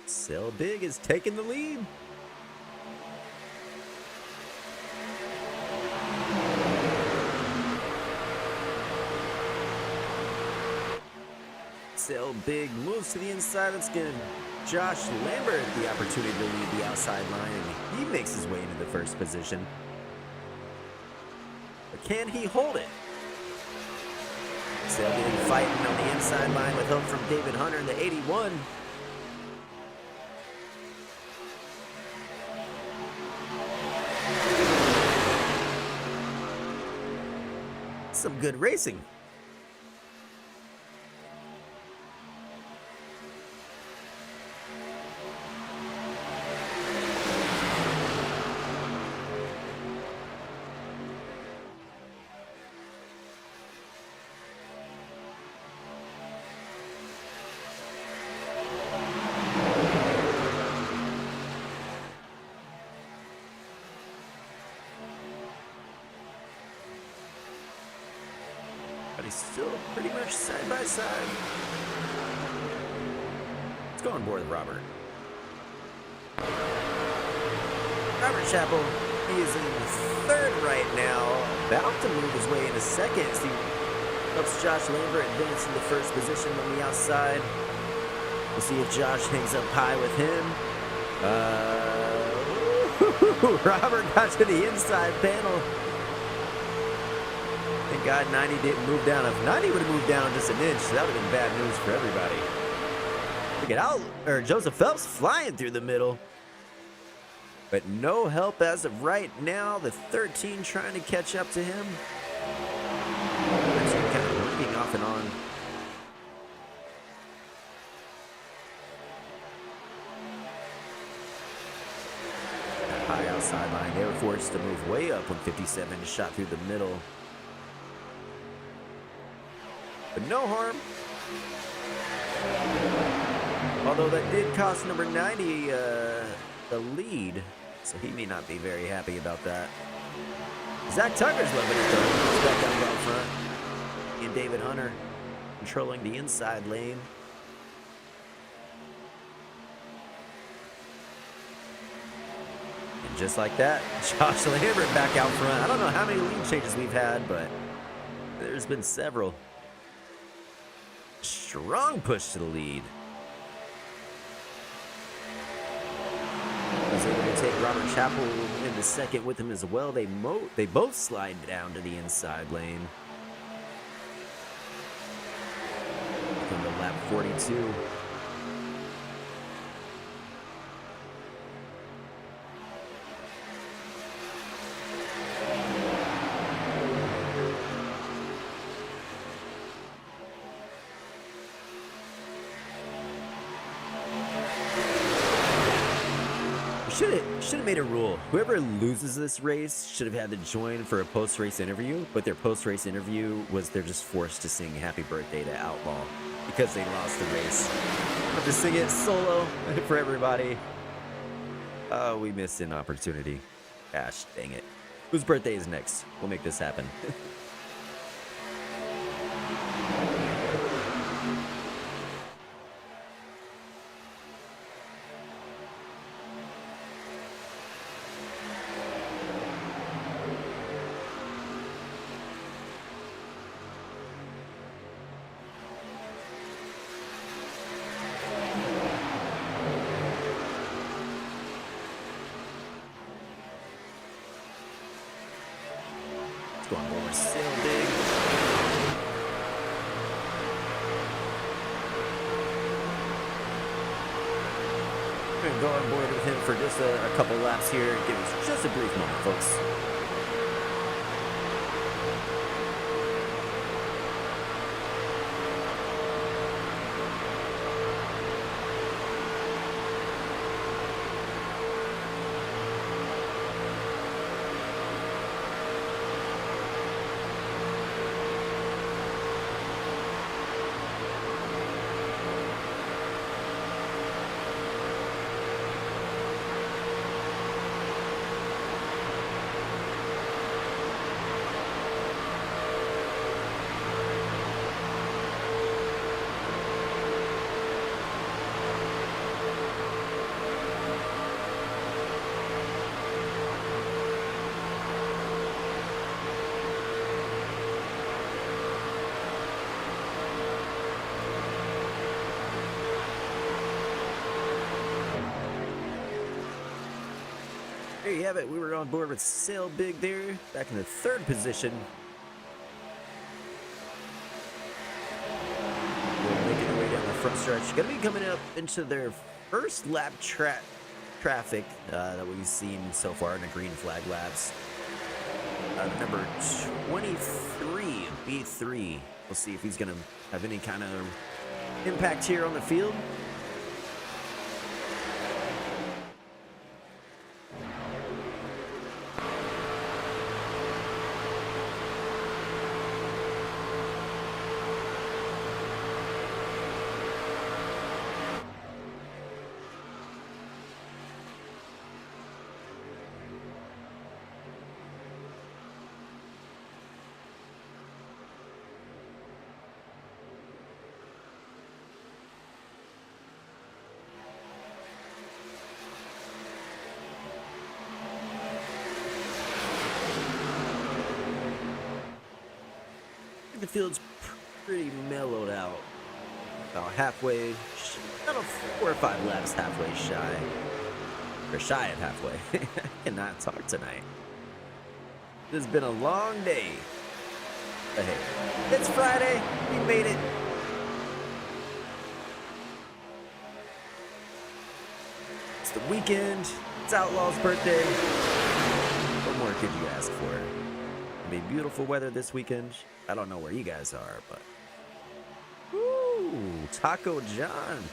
Sell Big is taking the lead. Sail big, moves to the inside. Let's give Josh Lambert the opportunity to lead the outside line, and he makes his way into the first position. But can he hold it? Sail getting fighting on the inside line with help from David Hunter in the 81. Some good racing. But he's still pretty much side by side. Let's go on board with Robert. Robert Chappell, he is in third right now, about to move his way into second as he helps Josh Lambert advance in the first position on the outside. We'll see if Josh hangs up high with him. Robert got to the inside panel. Thank God 90 didn't move down. If 90 would have moved down just an inch, that would have been bad news for everybody. Look at Joseph Phelps flying through the middle. But no help as of right now. The 13 trying to catch up to him. 13 kind of working off and on. High outside line. They were forced to move way up when 57 shot through the middle. But no harm. Although that did cost number 90 the lead, so he may not be very happy about that. Zach Tucker's loving it though. He's back down front. And David Hunter controlling the inside lane. And just like that, Josh Lambert back out front. I don't know how many lead changes we've had, but there's been several. Strong push to the lead. He's able to take Robert Chappell into second with him as well. They both slide down to the inside lane. Looking to lap 42. Should have made a rule. Whoever loses this race should have had to join for a post-race interview, but their post-race interview was they're just forced to sing happy birthday to Outlaw because they lost the race. Have to sing it solo for everybody. Oh, we missed an opportunity. Gosh, dang it. Whose birthday is next? We'll make this happen. Going forward, still big. We're going to go on board with him for just a couple laps here. Give us just a brief moment, folks. there you have it. We were on board with Sail Big there, back in the 3rd position. We're making our way down the front stretch. Gonna be coming up into their first lap traffic that we've seen so far in the green flag laps. Number 23, B3. We'll see if he's gonna have any kind of impact here on the field. The field's pretty mellowed out. About halfway, about 4 or 5 laps halfway shy. Or shy of halfway. I cannot talk tonight. This has been a long day. But hey, it's Friday. We made it. It's the weekend. It's Outlaw's birthday. What more could you ask for? It'll be beautiful weather this weekend. I don't know where you guys are, but ooh, Taco John.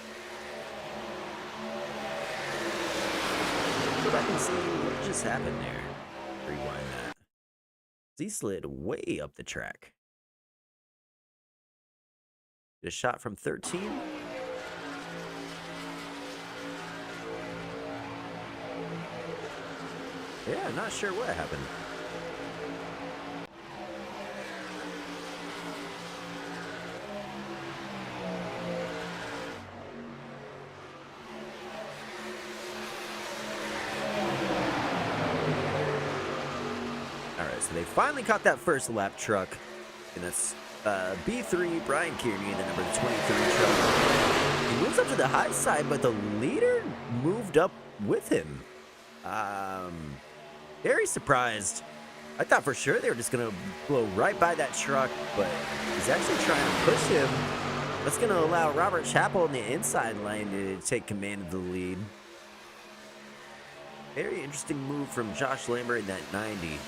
Go back and see what just happened there. Rewind that. He slid way up the track. Did a shot from 13. Yeah, not sure what happened. So they finally caught that first lap truck, and that's B3, Brian Kearney, the number 23 truck. He moves up to the high side, but the leader moved up with him. Very surprised. I thought for sure they were just going to blow right by that truck, but he's actually trying to push him. That's going to allow Robert Chappell in the inside lane to take command of the lead. Very interesting move from Josh Lambert in that 90.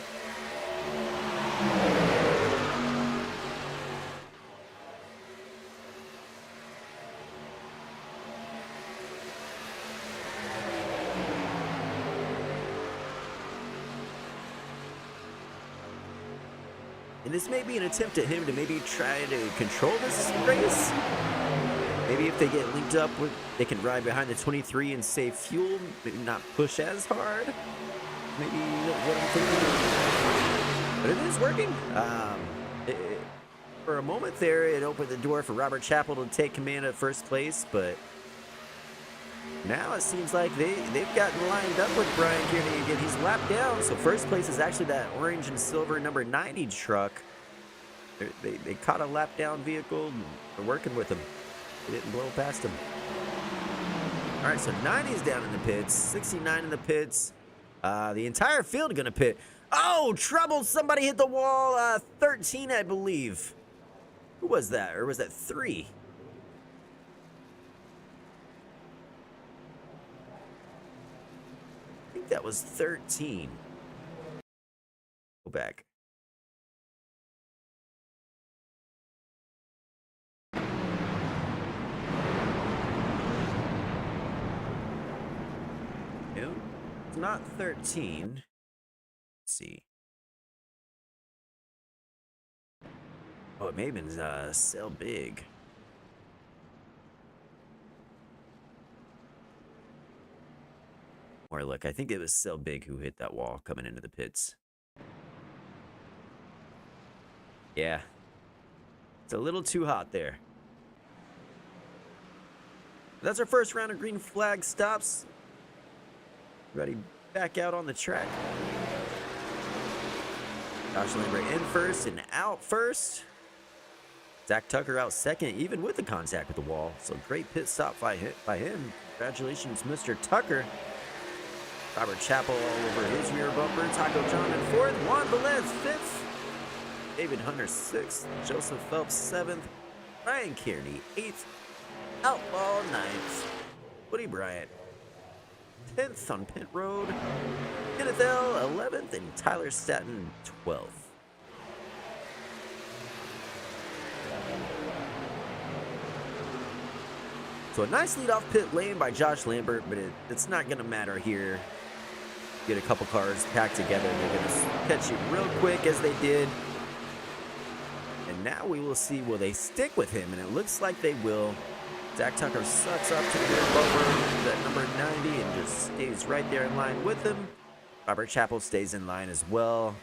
And this may be an attempt at him to maybe try to control this race. Maybe if they get linked up, they can ride behind the 23 and save fuel, maybe not push as hard. Maybe what I'm thinking. But it is working. For a moment there, it opened the door for Robert Chappell to take command at first place, but now it seems like they've gotten lined up with Brian Kearney again. He's lapped down, so first place is actually that orange and silver number 90 truck. They caught a lap down vehicle, and they're working with him. They didn't blow past him. All right, so 90's down in the pits, 69 in the pits. The entire field gonna pit. Oh, trouble! Somebody hit the wall. 13, I believe. Who was that? Or was that 3? I think that was 13. Go back. No, it's not 13. Let's see. Oh, it may have been Sail Big. Or look, I think it was Sail Big who hit that wall coming into the pits. Yeah. It's a little too hot there. That's our first round of green flag stops. Ready back out on the track. Josh Lambert in first and out first. Zach Tucker out second, even with the contact with the wall. So great pit stop by him. Congratulations, Mr. Tucker. Robert Chappell all over his rear bumper. Taco John in fourth. Juan Velez fifth. David Hunter sixth. Joseph Phelps seventh. Ryan Kearney eighth. Outlaw ninth. Woody Bryant 10th on pit road. Kenneth L 11th and Tyler Staton 12th. So a nice lead-off pit lane by Josh Lambert, but it's not going to matter here. Get a couple cars packed together. They're going to catch you real quick as they did. And now we will see, will they stick with him? And it looks like they will. Zach Tucker sucks up to the rear bumper, that number 90, and just stays right there in line with him. Robert Chappell stays in line as well.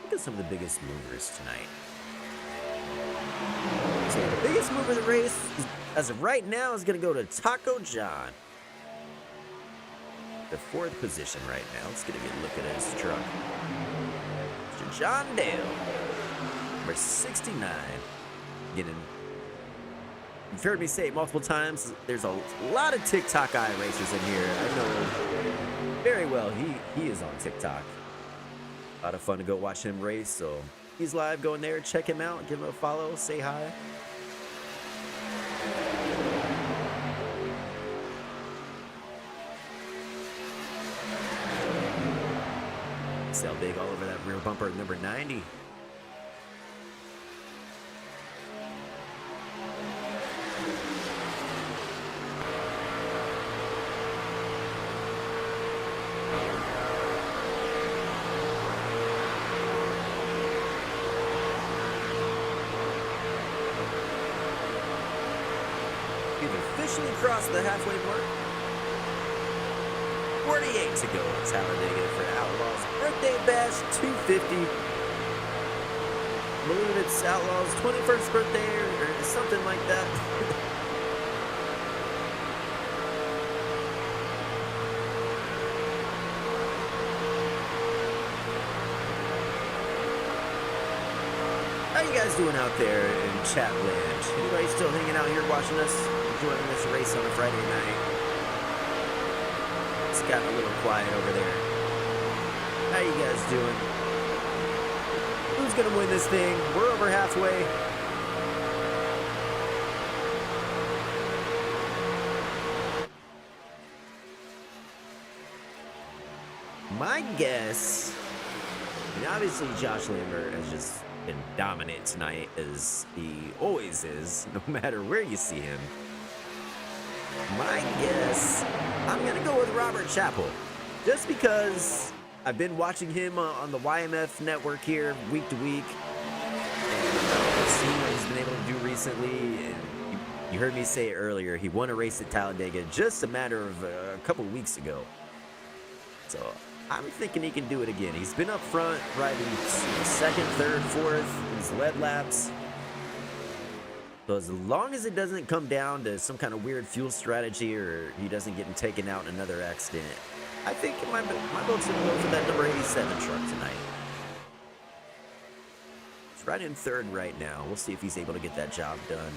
Look at some of the biggest movers tonight. So the biggest mover of the race, as of right now, is going to go to Taco John. The fourth position right now. Let's get a good look at his truck. Mr. John Dale, number 69. You've heard me say it multiple times. There's a lot of TikTok racers in here. I know very well he is on TikTok. A lot of fun to go watch him race. So he's live. Go in there, check him out, give him a follow, say hi. Sell big all over that rear bumper at number 90. We've officially crossed the halfway mark. 48 to go at Talladega for Outlaw's birthday bash 250. I believe it's Outlaw's 21st birthday or something like that. How you guys doing out there in chat land? Anybody still hanging out here watching us, enjoying this race on a Friday night? It's gotten a little quiet over there. How you guys doing? Who's gonna win this thing? We're over halfway. My guess, I mean, obviously Josh Lambert has just been dominant tonight, as he always is, no matter where you see him. My guess, I'm going to go with Robert Chappell, just because I've been watching him on the YMF network here week to week, and I've seen what he's been able to do recently, and you heard me say it earlier, he won a race at Talladega just a matter of a couple weeks ago. So I'm thinking he can do it again. He's been up front, riding second, third, fourth, in his lead laps. So as long as it doesn't come down to some kind of weird fuel strategy or he doesn't get taken out in another accident, I think my vote's going to go for that number 87 truck tonight. He's riding in third right now. We'll see if he's able to get that job done.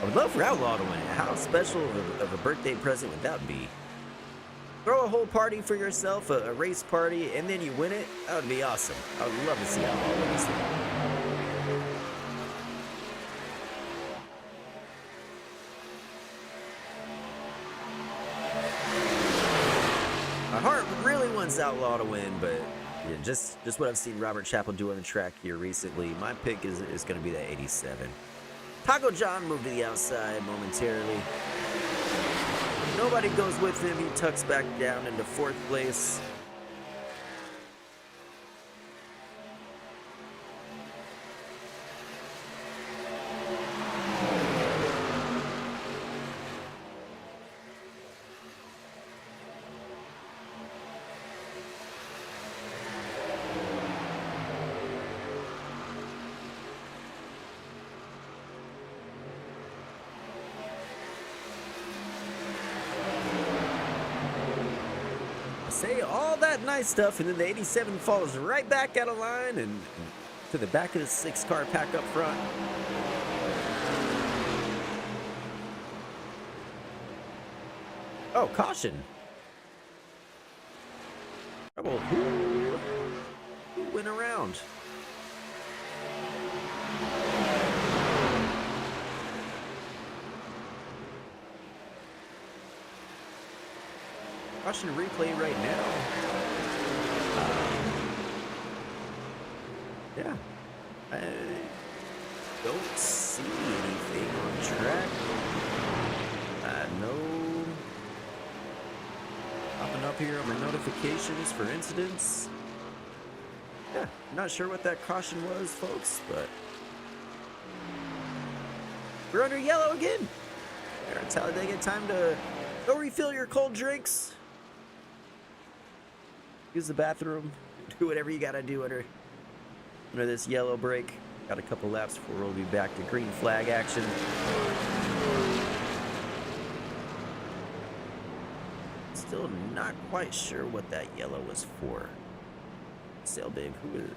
I would love for Outlaw to win it. How special of a birthday present would that be? Throw a whole party for yourself, a race party, and then you win it? That would be awesome. I would love to see Outlaw win this thing. My heart really wants Outlaw to win, but yeah, just what I've seen Robert Chappell do on the track here recently, my pick is going to be that 87. Taco John moved to the outside momentarily. Nobody goes with him. He tucks back down into fourth place. say all that nice stuff, and then the 87 falls right back out of line and to the back of the 6-car pack up front. Oh, caution. Trouble. Who went around? Caution replay right now. Yeah. I don't see anything on track. No. Popping up here on my notifications for incidents. Yeah, not sure what that caution was, folks, but we're under yellow again. Here at Talladega, time to go refill your cold drinks. Use the bathroom. Do whatever you gotta do under this yellow break. Got a couple laps before we'll be back to green flag action. Still not quite sure what that yellow was for. Sail Babe, who is it?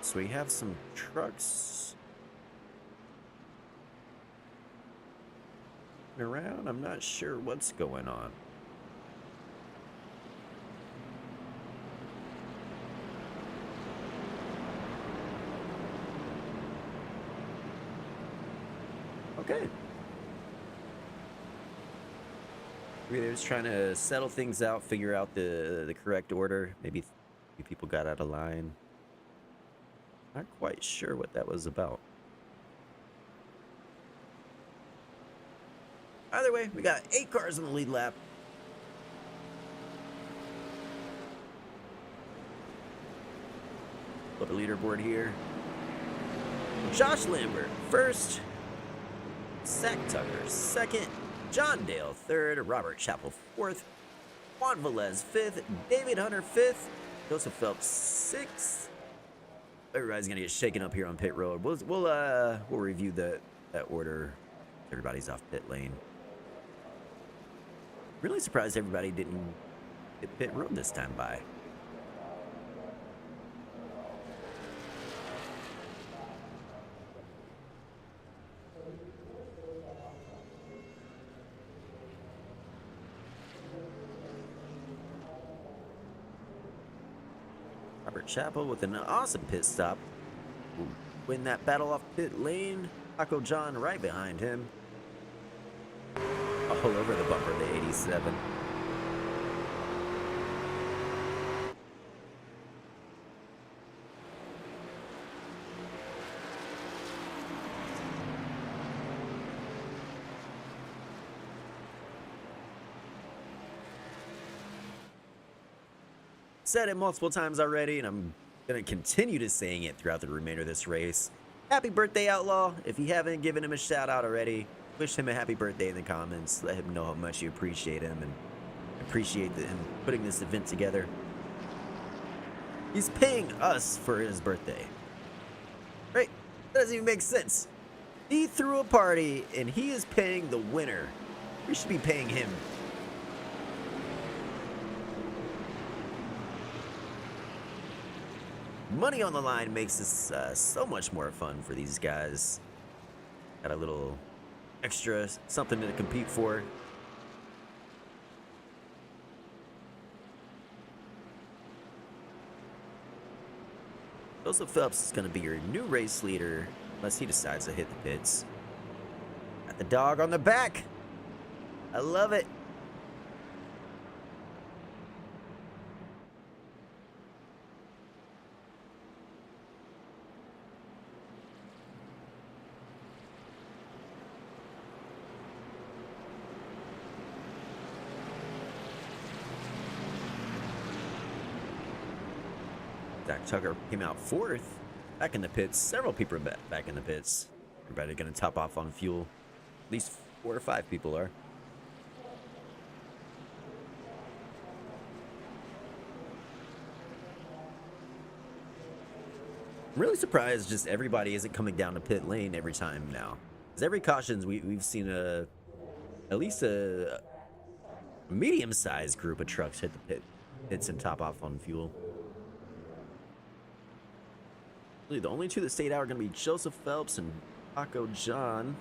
So we have some trucks around. I'm not sure what's going on. Okay. Maybe they're just trying to settle things out, figure out the correct order. Maybe people got out of line. Not quite sure what that was about. Either way, we got 8 cars in the lead lap. Flip a leaderboard here. Josh Lambert first. Zach Tucker second. John Dale third. Robert Chappell fourth. Juan Velez fifth. David Hunter fifth. Joseph Phelps sixth. Everybody's gonna get shaken up here on pit road. We'll review that order. Everybody's off pit lane. Really surprised everybody didn't hit pit road this time by. Robert Chappell with an awesome pit stop. Win that battle off pit lane. Taco John right behind him. All over the bumper, the 87. Said it multiple times already, and I'm going to continue to saying it throughout the remainder of this race. Happy birthday, Outlaw. If you haven't given him a shout out already, wish him a happy birthday in the comments. Let him know how much you appreciate him and appreciate him putting this event together. He's paying us for his birthday. Right? That doesn't even make sense. He threw a party and he is paying the winner. We should be paying him. Money on the line makes this so much more fun for these guys. Got a little extra something to compete for. Joseph Phelps is going to be your new race leader unless he decides to hit the pits. Got the dog on the back. I love it. Zach Tucker came out fourth, back in the pits. Several people are back in the pits. Everybody going to top off on fuel. At least 4 or 5 people are. I'm really surprised just everybody isn't coming down to pit lane every time now. Because every cautions we've seen at least a medium-sized group of trucks hit the pits and top off on fuel. Really, the only two that stayed out are going to be Joseph Phelps and Taco John.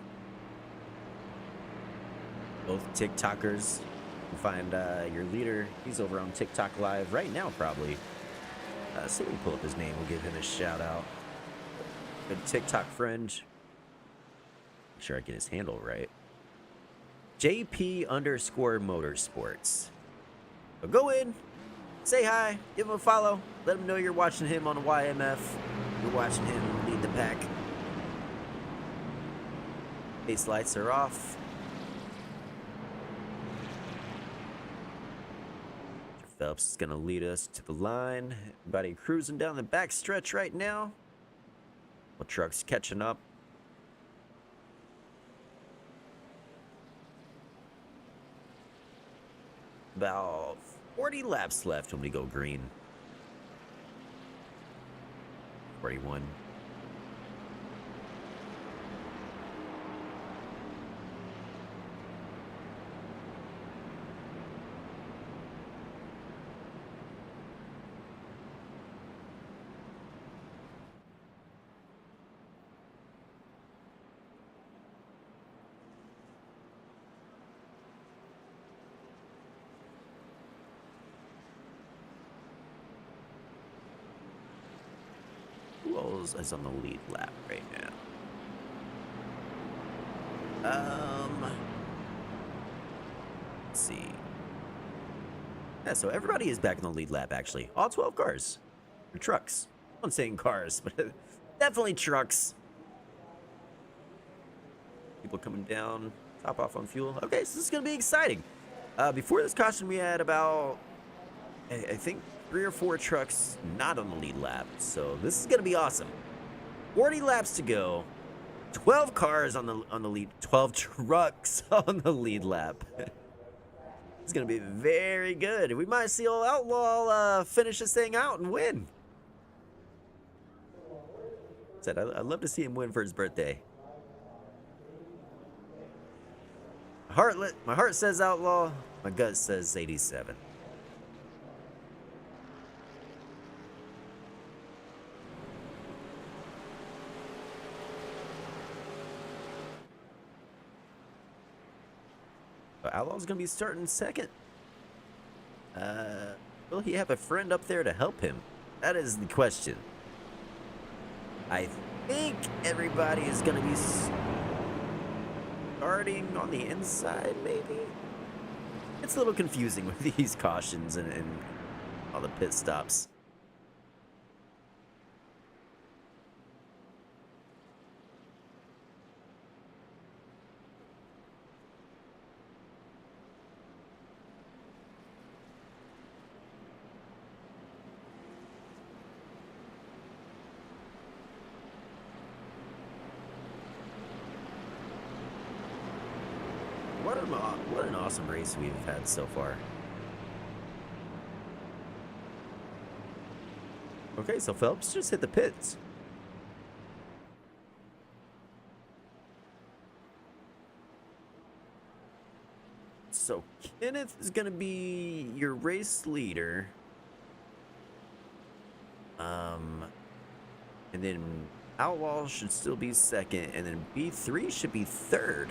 Both TikTokers. You can find your leader. He's over on TikTok Live right now, probably. So let me pull up his name. We'll give him a shout out. Good TikTok friend. Make sure I get his handle right. JP_Motorsports. So go in, say hi, give him a follow, let him know you're watching him on the YMF. You're watching him lead the pack. Base lights are off. Phelps is going to lead us to the line. Everybody cruising down the back stretch right now. The truck's catching up. About 40 laps left when we go green. 41. Who else is on the lead lap right now? Let's see. Yeah, so everybody is back in the lead lap, actually. All 12 cars. Or trucks. I'm saying cars, but definitely trucks. People coming down, top off on fuel. Okay, so this is going to be exciting. Before this caution, we had about, I think, 3 or 4 trucks not on the lead lap. So this is going to be awesome. 40 laps to go. 12 cars on the lead. 12 trucks on the lead lap. It's going to be very good. We might see old Outlaw finish this thing out and win. Said I'd love to see him win for his birthday. My heart says Outlaw. My gut says 87. Outlaw's gonna be starting second. Will he have a friend up there to help him? That is the question. I think everybody is gonna be starting on the inside, maybe? It's a little confusing with these cautions and all the pit stops. What an awesome race we've had so far. Okay, so Phelps just hit the pits. So Kenneth is going to be your race leader. And then Outlaw should still be second, and then B3 should be third.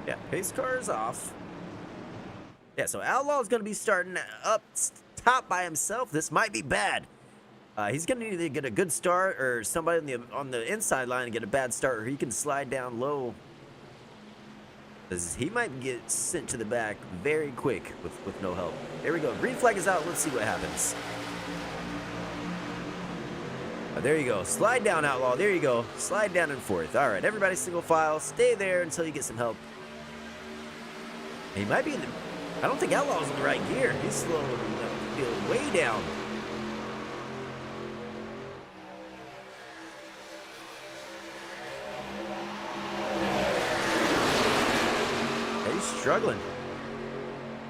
Yeah, pace car is off. Yeah, so Outlaw is going to be starting up top by himself. This might be bad. He's going to need to get a good start, or somebody on the inside line to get a bad start, or he can slide down low. Because he might get sent to the back very quick with no help. There we go. Green flag is out. Let's see what happens. There you go. Slide down, Outlaw. There you go. Slide down and forth. All right, everybody single file. Stay there until you get some help. He might be in the... I don't think Outlaw's in the right gear. He's slowing way down. He's struggling.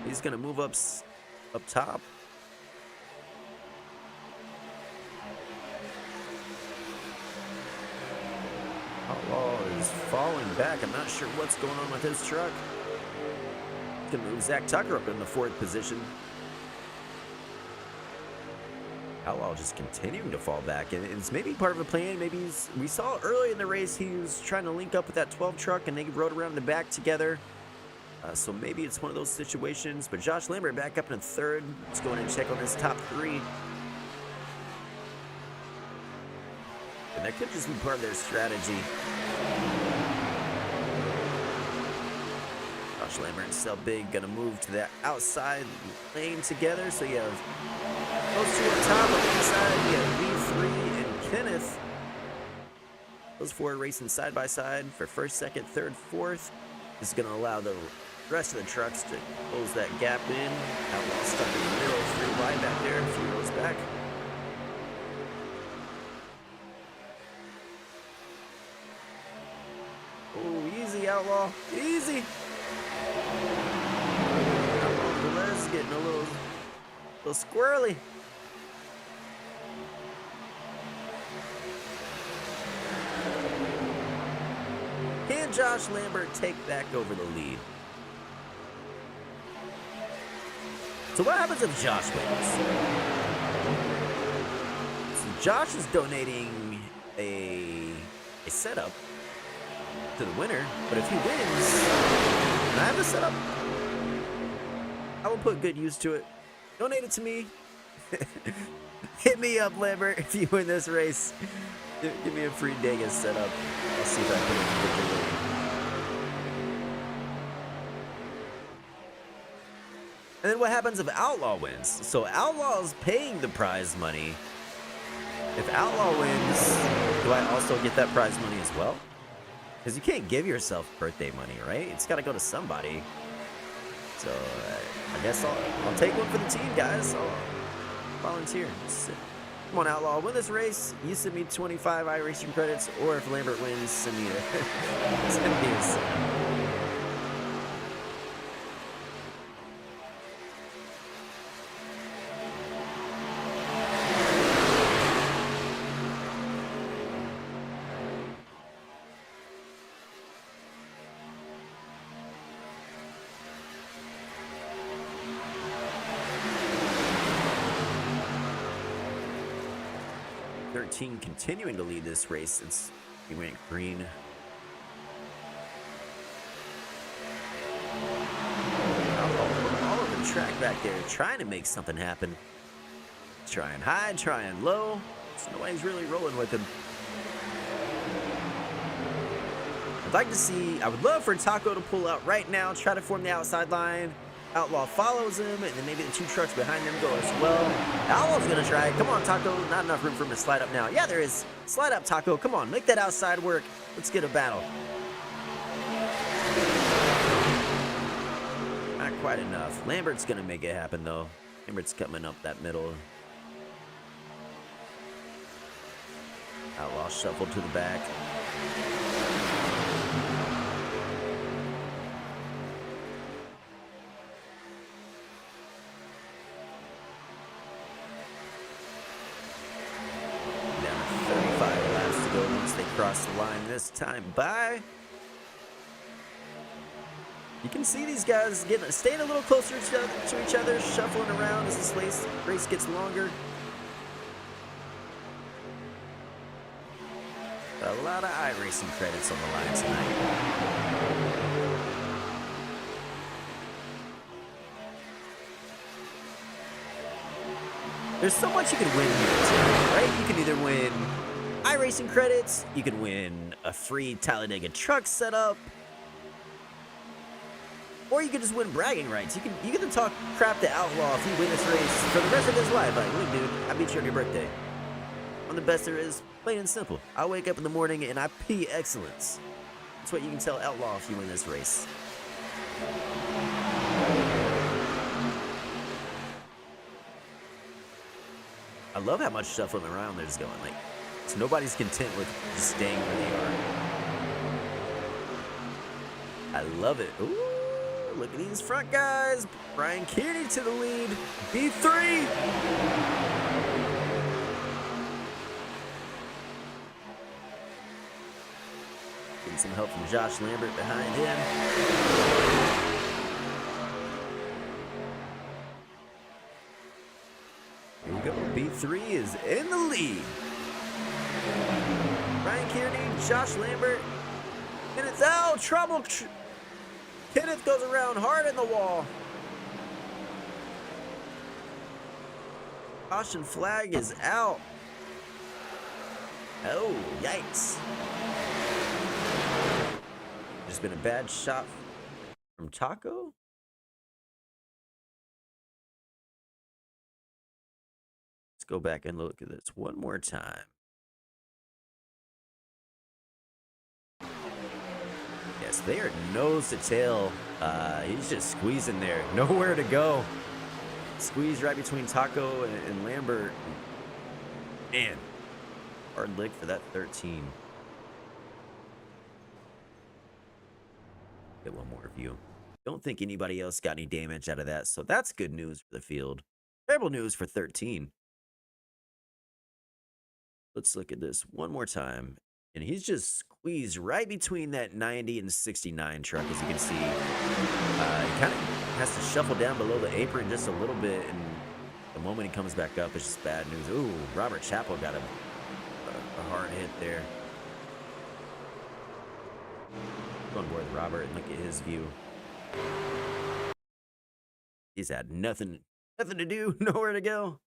He's going to move up up top. Outlaw is falling back. I'm not sure what's going on with his truck. Gonna move Zach Tucker up in the 4th position. Outlaw just continuing to fall back, and it's maybe part of a plan. Maybe we saw early in the race he was trying to link up with that 12 truck, and they rode around the back together. So maybe it's one of those situations. But Josh Lambert back up in 3rd. Let's go in and check on his top 3. And that could just be part of their strategy. Josh Lambert and Sel Big gonna move to that outside lane together. So you have those two on top, on the inside, you have V3 and Kenneth. Those 4 racing side by side for 1st, 2nd, 3rd, 4th. This is gonna allow the rest of the trucks to close that gap in. Outlaw stuck in the middle, 3 wide back there, a few rows back. Oh, easy, Outlaw, easy. Outlaw getting a little squirrely. Can Josh Lambert take back over the lead? So what happens if Josh wins? So Josh is donating a setup to the winner, but if he wins, and I have the setup, I will put good use to it. Donate it to me. Hit me up, Lambert, if you win this race. Give me a free Dega setup. I'll see if I put it in victory. And then what happens if Outlaw wins? So Outlaw is paying the prize money. If Outlaw wins, do I also get that prize money as well? Because you can't give yourself birthday money, right? It's got to go to somebody. So I guess I'll take one for the team, guys. I'll volunteer. Come on, Outlaw, win this race. You send me 25 iRacing credits, or if Lambert wins, send me a setup. 13 continuing to lead this race since he went green. All over the track back there, trying to make something happen. Trying high, trying low. So nobody's really rolling with him. I would love for Taco to pull out right now, try to form the outside line. Outlaw follows him, and then maybe the 2 trucks behind them go as well. Outlaw's gonna try it. Come on, Taco. Not enough room for him to slide up now. Yeah, there is. Slide up, Taco. Come on, make that outside work. Let's get a battle. Not quite enough. Lambert's gonna make it happen, though. Lambert's coming up that middle. Outlaw shuffled to the back. Cross the line this time by. You can see these guys staying a little closer to each other, shuffling around as this race gets longer. A lot of iRacing credits on the line tonight. There's so much you can win here too, right? You can either win iRacing credits, you can win a free Talladega truck setup, or you can just win bragging rights. You get to talk crap to Outlaw if you win this race for the rest of his life. Like, look, dude, I beat you on your birthday. I'm the best there is, plain and simple. I wake up in the morning and I pee excellence. That's what you can tell Outlaw if you win this race. I love how much shuffling around there's going. Like, so nobody's content with just staying where they are. I love it. Ooh, look at these front guys. Brian Kearney to the lead. B3. Getting some help from Josh Lambert behind him. Here we go. B3 is in the lead. Brian Kearney, Josh Lambert. Kenneth, oh, trouble. Kenneth goes around hard in the wall. Caution flag is out. Oh, yikes. There's been a bad shot from Taco. Let's go back and look at this one more time. Yes, they are nose to tail. He's just squeezing there. Nowhere to go. Squeeze right between Taco and Lambert. Man, hard lick for that 13. Get one more view. Don't think anybody else got any damage out of that, so that's good news for the field. Terrible news for 13. Let's look at this one more time. And he's just squeezed right between that 90 and 69 truck, as you can see. He kind of has to shuffle down below the apron just a little bit, and the moment he comes back up, it's just bad news. Ooh, Robert Chappell got a hard hit there. Go on board with Robert and look at his view. He's had nothing to do, nowhere to go.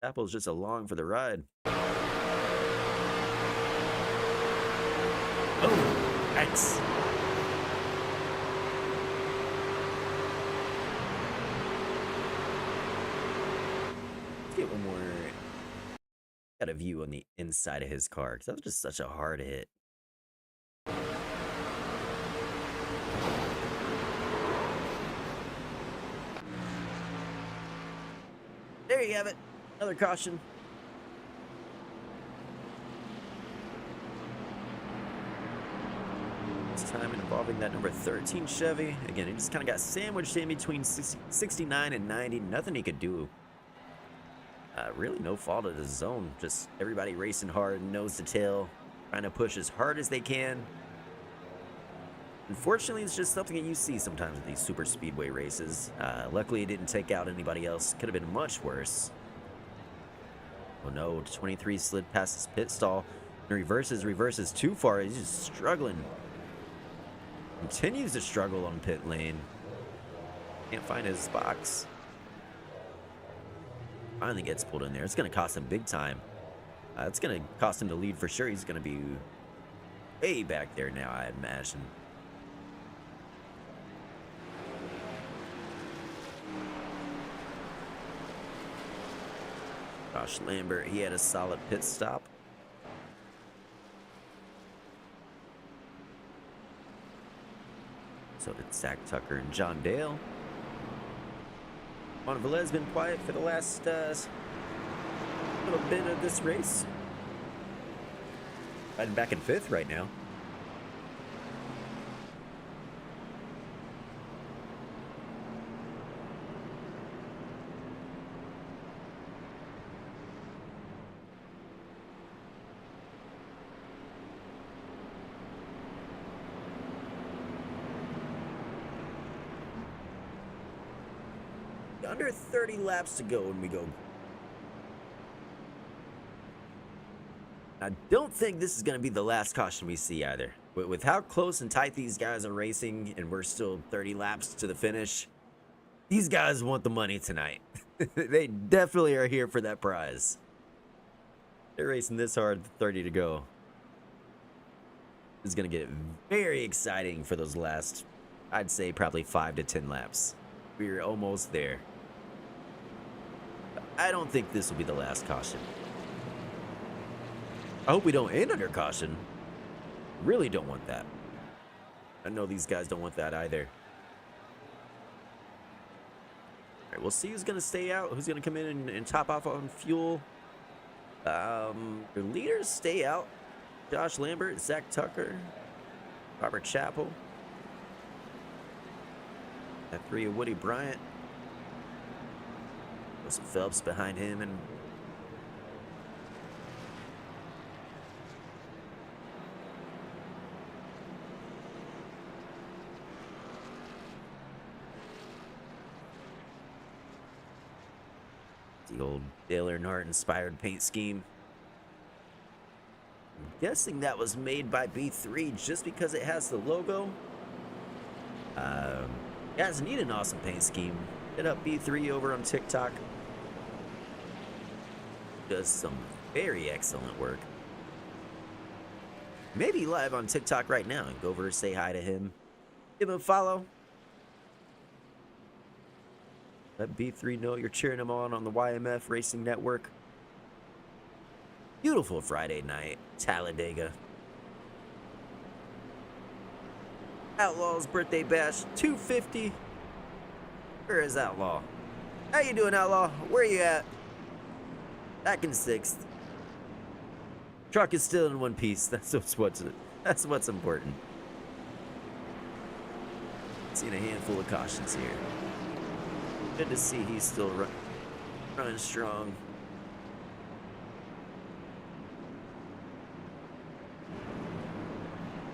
Chappell's just along for the ride. Oh, nice. Let's get one more. Got a view on the inside of his car, because that was just such a hard hit. There you have it. Another caution. This time involving that number 13 Chevy. Again, he just kind of got sandwiched in between 69 and 90. Nothing he could do. Really no fault of his own. Just everybody racing hard, nose to tail, trying to push as hard as they can. Unfortunately, it's just something that you see sometimes in these super speedway races. Luckily, it didn't take out anybody else. Could have been much worse. Oh no, 23 slid past his pit stall. And reverses too far. He's just struggling. Continues to struggle on pit lane. Can't find his box. Finally gets pulled in there. It's going to cost him big time. It's going to cost him the lead for sure. He's going to be way back there now, I imagine. Josh Lambert, he had a solid pit stop. So did Zach Tucker and John Dale. Juan Velez been quiet for the last little bit of this race. Riding back in 5th right now. Under 30 laps to go when we go. I don't think this is going to be the last caution we see either. With how close and tight these guys are racing, and we're still 30 laps to the finish, these guys want the money tonight. They definitely are here for that prize. They're racing this hard, 30 to go. It's going to get very exciting for those last, I'd say, probably 5 to 10 laps. We're almost there. I don't think this will be the last caution. I hope we don't end under caution. Really don't want that. I know these guys don't want that either. All right, we'll see who's going to stay out, who's going to come in and top off on fuel. Your leaders stay out. Josh Lambert, Zach Tucker, Robert Chappell. Got 3 of Woody Bryant. Joseph Phelps behind him, and the old Dale Earnhardt-inspired paint scheme. I'm guessing that was made by B3 just because it has the logo. You guys need an awesome paint scheme. Hit up B3 over on TikTok. Does some very excellent work. Maybe live on TikTok right now, and go over and say hi to him. Give him a follow. Let B3 know you're cheering him on the YMF Racing Network. Beautiful Friday night, Talladega. Outlaw's birthday bash, 250. Where is Outlaw? How you doing, Outlaw? Where you at? Back in 6th. Truck is still in one piece. That's what's important. Seeing a handful of cautions here. Good to see he's still running strong.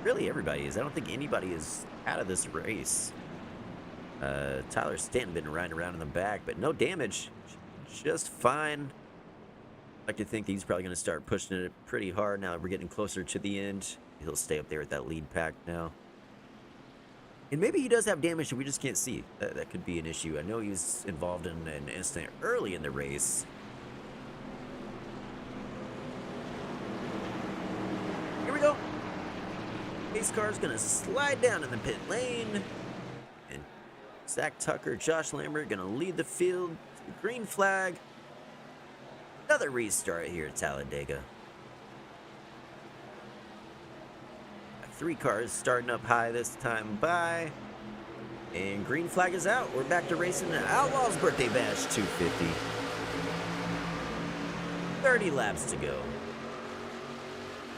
Really, everybody is. I don't think anybody is out of this race. Tyler Stanton been riding around in the back, but no damage. Just fine. I like to think he's probably going to start pushing it pretty hard now that we're getting closer to the end. He'll stay up there with that lead pack now. And maybe he does have damage and we just can't see. That could be an issue. I know he was involved in an incident early in the race. Here we go. Pace car's going to slide down in the pit lane. And Zach Tucker, Josh Lambert going to lead the field to the green flag. Another restart here at Talladega. 3 cars starting up high this time by. And green flag is out. We're back to racing the Outlaw's birthday bash 250. 30 laps to go.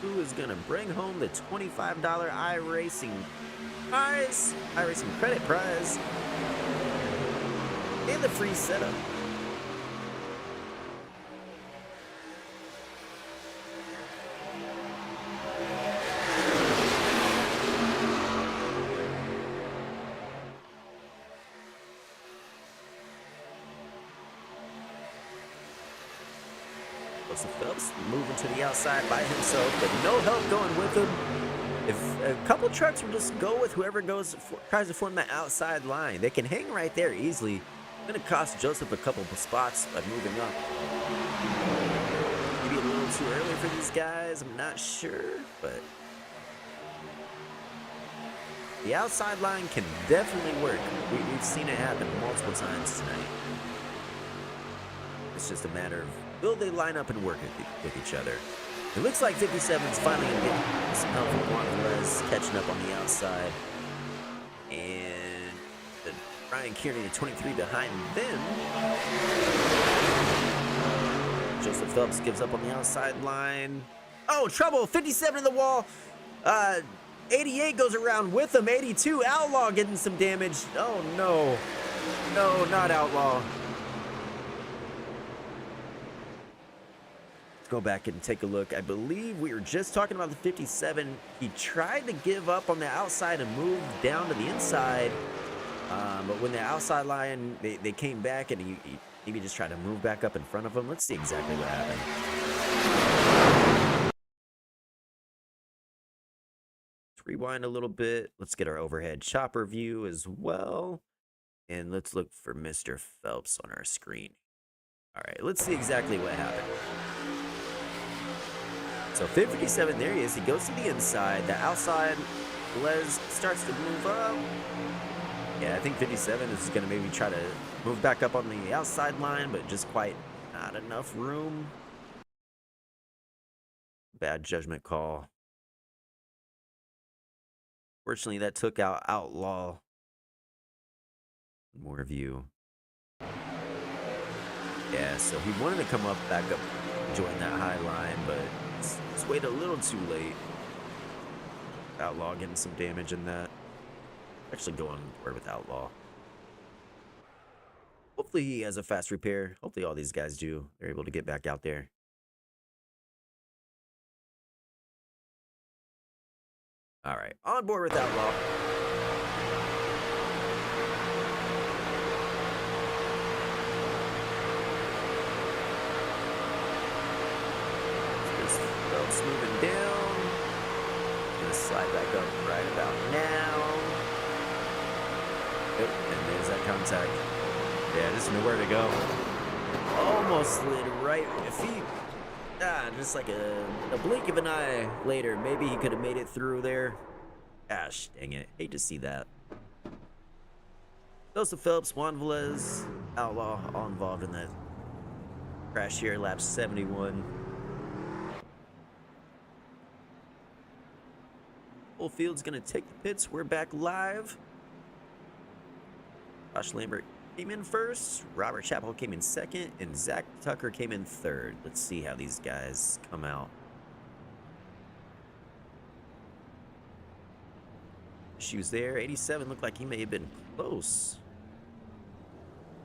Who is going to bring home the $25 iRacing prize? iRacing credit prize. And the free setup. Joseph Phelps moving to the outside by himself, but no help going with him. If a couple trucks would just go with whoever tries to form that outside line, they can hang right there easily. It's going to cost Joseph a couple of spots by moving up. Maybe a little too early for these guys, I'm not sure, but the outside line can definitely work. We've seen it happen multiple times tonight. It's just a matter of will they line up and work with each other. It looks like 57's finally going to get some help from Juan Velez catching up on the outside. And Ryan Kearney to 23 behind them. Joseph Phelps gives up on the outside line. Oh, trouble! 57 in the wall. 88 goes around with him. 82, Outlaw getting some damage. Oh, no. No, not Outlaw. Let's go back and take a look. I believe we were just talking about the 57. He tried to give up on the outside and move down to the inside. But when the outside line, they came back and he maybe just tried to move back up in front of him. Let's see exactly what happened. Let's rewind a little bit. Let's get our overhead chopper view as well. And let's look for Mr. Phelps on our screen. All right, let's see exactly what happened. So 57, there he is. He goes to the inside. The outside, Les starts to move up. Yeah, I think 57 is going to maybe try to move back up on the outside line, but just quite not enough room. Bad judgment call. Fortunately, that took out Outlaw. More view. Yeah, so he wanted to come up, back up, join that high line, but it's waited a little too late. Outlaw getting some damage in that. Actually going forward with Outlaw. Hopefully he has a fast repair. Hopefully all these guys do. They're able to get back out there. All right, on board with Outlaw. This belt's moving down. Gonna slide back up right about now. Yep, and there's that contact. Yeah, just nowhere to go. Almost slid right. If he, just like a blink of an eye later, maybe he could have made it through there. Gosh, dang it. Hate to see that. Joseph Phelps, Juan Velez, Outlaw, all involved in that crash here, lap 71. Full field's gonna take the pits. We're back live. Josh Lambert came in first, Robert Chappell came in second, and Zach Tucker came in third. Let's see how these guys come out. She was there. 87 looked like he may have been close.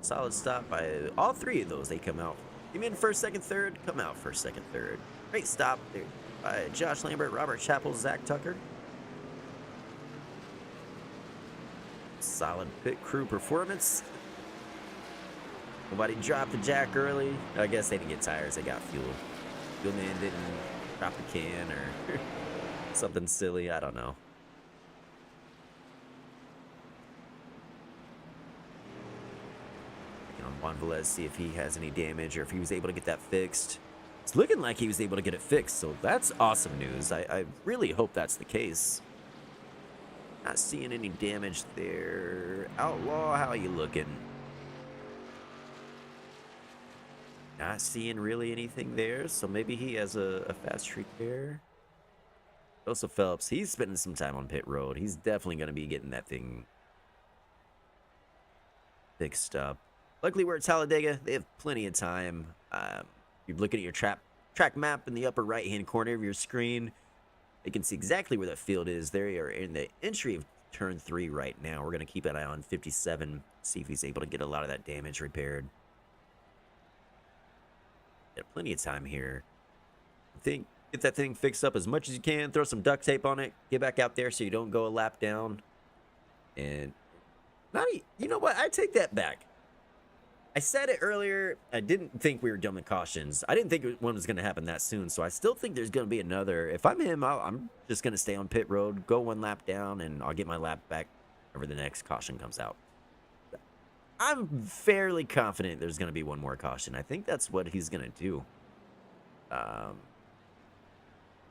Solid stop by all three of those. They come out. Came in first, second, third. Come out first, second, third. Great stop there by Josh Lambert, Robert Chappell, Zach Tucker. Solid pit crew performance. Nobody dropped the jack early. I guess they didn't get tires. They got fuel. Fuelman didn't drop the can or something silly. I don't know. On Juan Velez, see if he has any damage or if he was able to get that fixed. It's looking like he was able to get it fixed, so that's awesome news. I really hope that's the case. Not seeing any damage there. Outlaw, how are you looking? Not seeing really anything there, so maybe he has a fast repair. Joseph Phelps, he's spending some time on pit road. He's definitely going to be getting that thing fixed up. Luckily, we're at Talladega. They have plenty of time. You're looking at your track map in the upper right-hand corner of your screen. You can see exactly where that field is. They are in the entry of turn 3 right now. We're going to keep an eye on 57, see if he's able to get a lot of that damage repaired. Got plenty of time here. Get that thing fixed up as much as you can. Throw some duct tape on it. Get back out there so you don't go a lap down. And you know what? I take that back. I said it earlier. I didn't think we were done with cautions. I didn't think one was going to happen that soon. So I still think there's going to be another. If I'm him, I'm just going to stay on pit road, go one lap down, and I'll get my lap back whenever the next caution comes out. I'm fairly confident there's going to be one more caution. I think that's what he's going to do.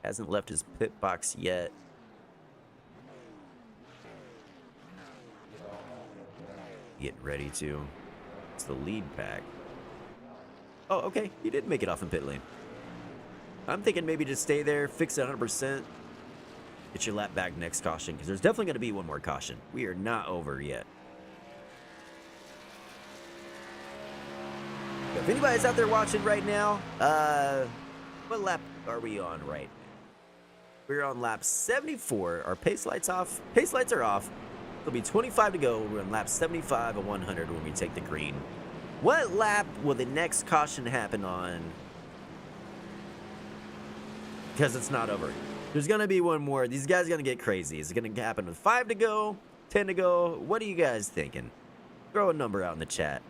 Hasn't left his pit box yet. Getting ready to. It's the lead pack. Oh, okay. He did make it off in pit lane. I'm thinking maybe just stay there, fix it 100%. Get your lap back next caution, because there's definitely going to be one more caution. We are not over yet. If anybody's out there watching right now, what lap are we on right now? We're on lap 74. Our pace lights off. Pace lights are off. There'll be 25 to go. We're on lap 75 of 100 when we take the green. What lap will the next caution happen on? Because it's not over. There's going to be one more. These guys are going to get crazy. Is it going to happen with 5 to go? 10 to go? What are you guys thinking? Throw a number out in the chat.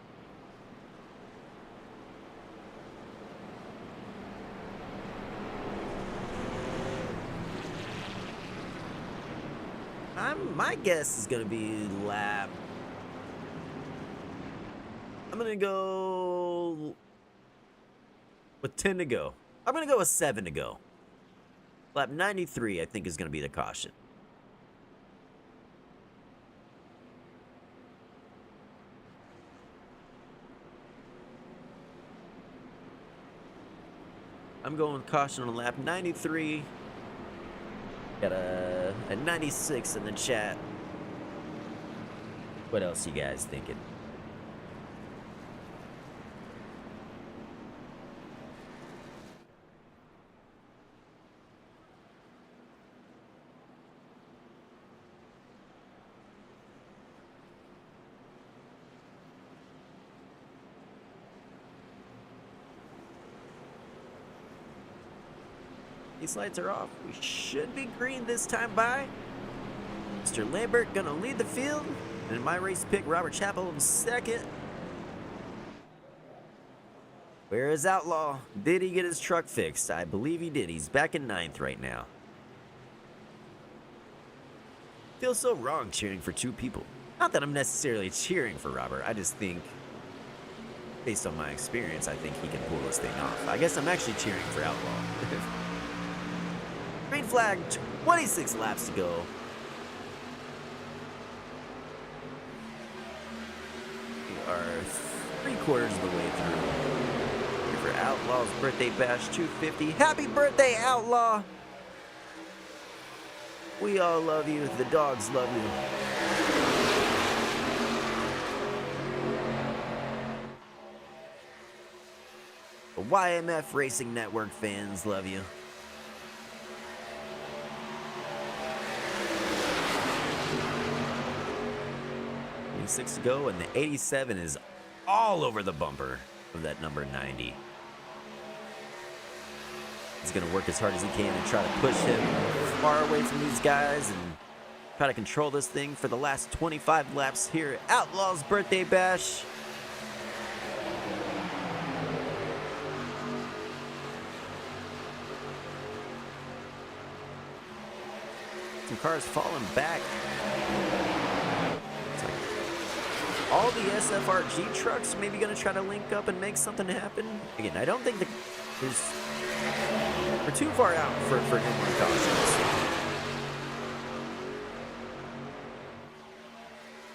My guess is going to be lap. I'm going to go with 10 to go. I'm going to go with 7 to go. Lap 93, I think, is going to be the caution. I'm going caution on lap 93. Got a 96 in the chat. What else you guys thinking? These lights are off. We should be green this time by. Mr. Lambert gonna lead the field. And in my race pick, Robert Chappell in second. Where is Outlaw? Did he get his truck fixed? I believe he did. He's back in 9th right now. Feels so wrong cheering for two people. Not that I'm necessarily cheering for Robert. I just think, based on my experience, I think he can pull this thing off. I guess I'm actually cheering for Outlaw. Green flag, 26 laps to go. We are 3/4 of the way through. Here for Outlaw's birthday bash 250. Happy birthday, Outlaw! We all love you. The dogs love you. The YMF Racing Network fans love you. Six to go, and the 87 is all over the bumper of that number 90. He's going to work as hard as he can and try to push him far away from these guys and try to control this thing for the last 25 laps here at Outlaw's birthday bash. Some cars falling back. All the SFRG trucks maybe going to try to link up and make something happen. Again, I don't think we're too far out for inline cautions.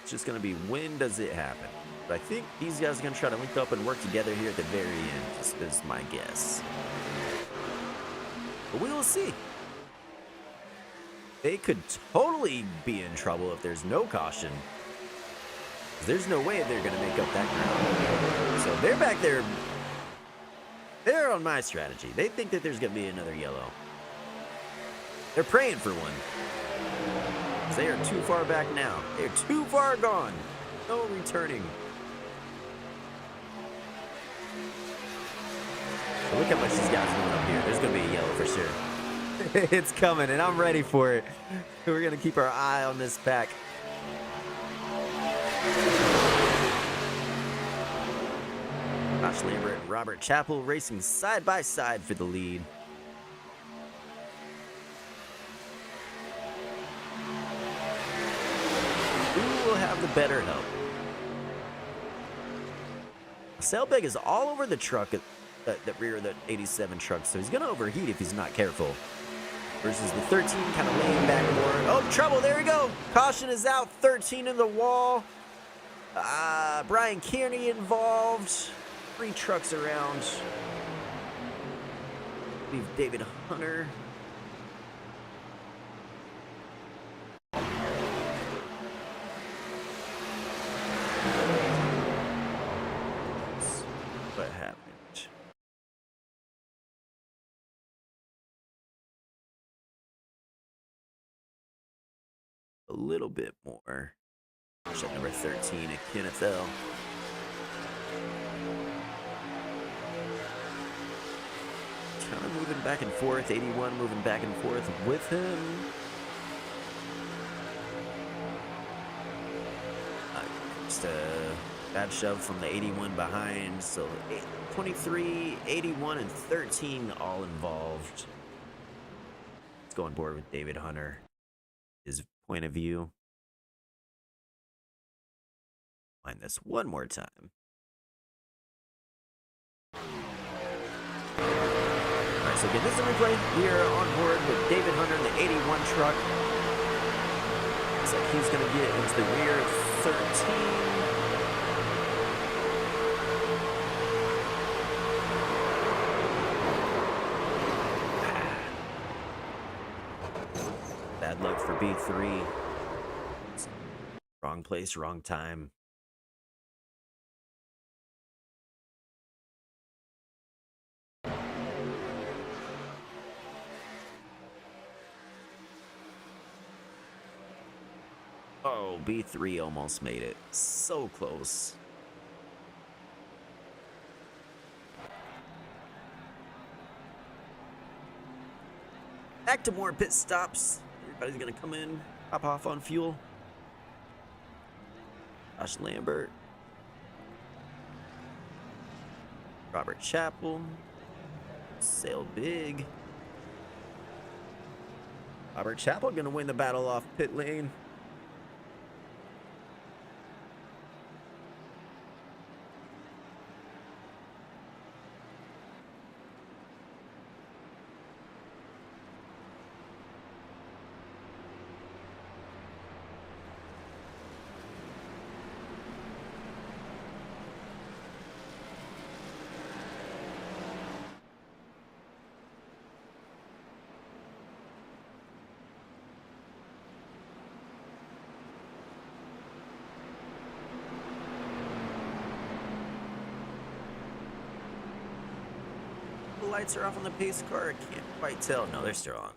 It's just going to be when does it happen. But I think these guys are going to try to link up and work together here at the very end, just is my guess. But we will see. They could totally be in trouble if there's no caution. There's no way they're going to make up that ground. So they're back there. They're on my strategy. They think that there's going to be another yellow. They're praying for one. They are too far back now. They're too far gone. No returning. So look how much these guys are going up here. There's going to be a yellow for sure. It's coming, and I'm ready for it. We're going to keep our eye on this pack. Josh Lambert and Robert Chappell racing side by side for the lead. Who will have the better help? Sailbag is all over the truck at the rear of the 87 truck, so he's going to overheat if he's not careful. Versus the 13 kind of laying back more. Oh, trouble, there we go. Caution is out, 13 in the wall. Brian Kearney involved. 3 trucks around. Leave David Hunter. What happened? A little bit more. Shot number 13 at Kenneth L. Kind of moving back and forth. 81 moving back and forth with him. Just a bad shove from the 81 behind. So 23, 81, and 13 all involved. Let's go on board with David Hunter. His point of view. Find this one more time. Alright, so again, this is a replay. We are on board with David Hunter in the 81 truck. Looks like he's going to get into the rear of 13. Bad luck for B3. Wrong place, wrong time. Oh, B3 almost made it. So close. Back to more pit stops. Everybody's gonna come in, hop off on fuel. Josh Lambert. Robert Chappell. Sail big. Robert Chappell gonna win the battle off pit lane. The lights are off on the pace car. I can't quite tell. No, they're still on.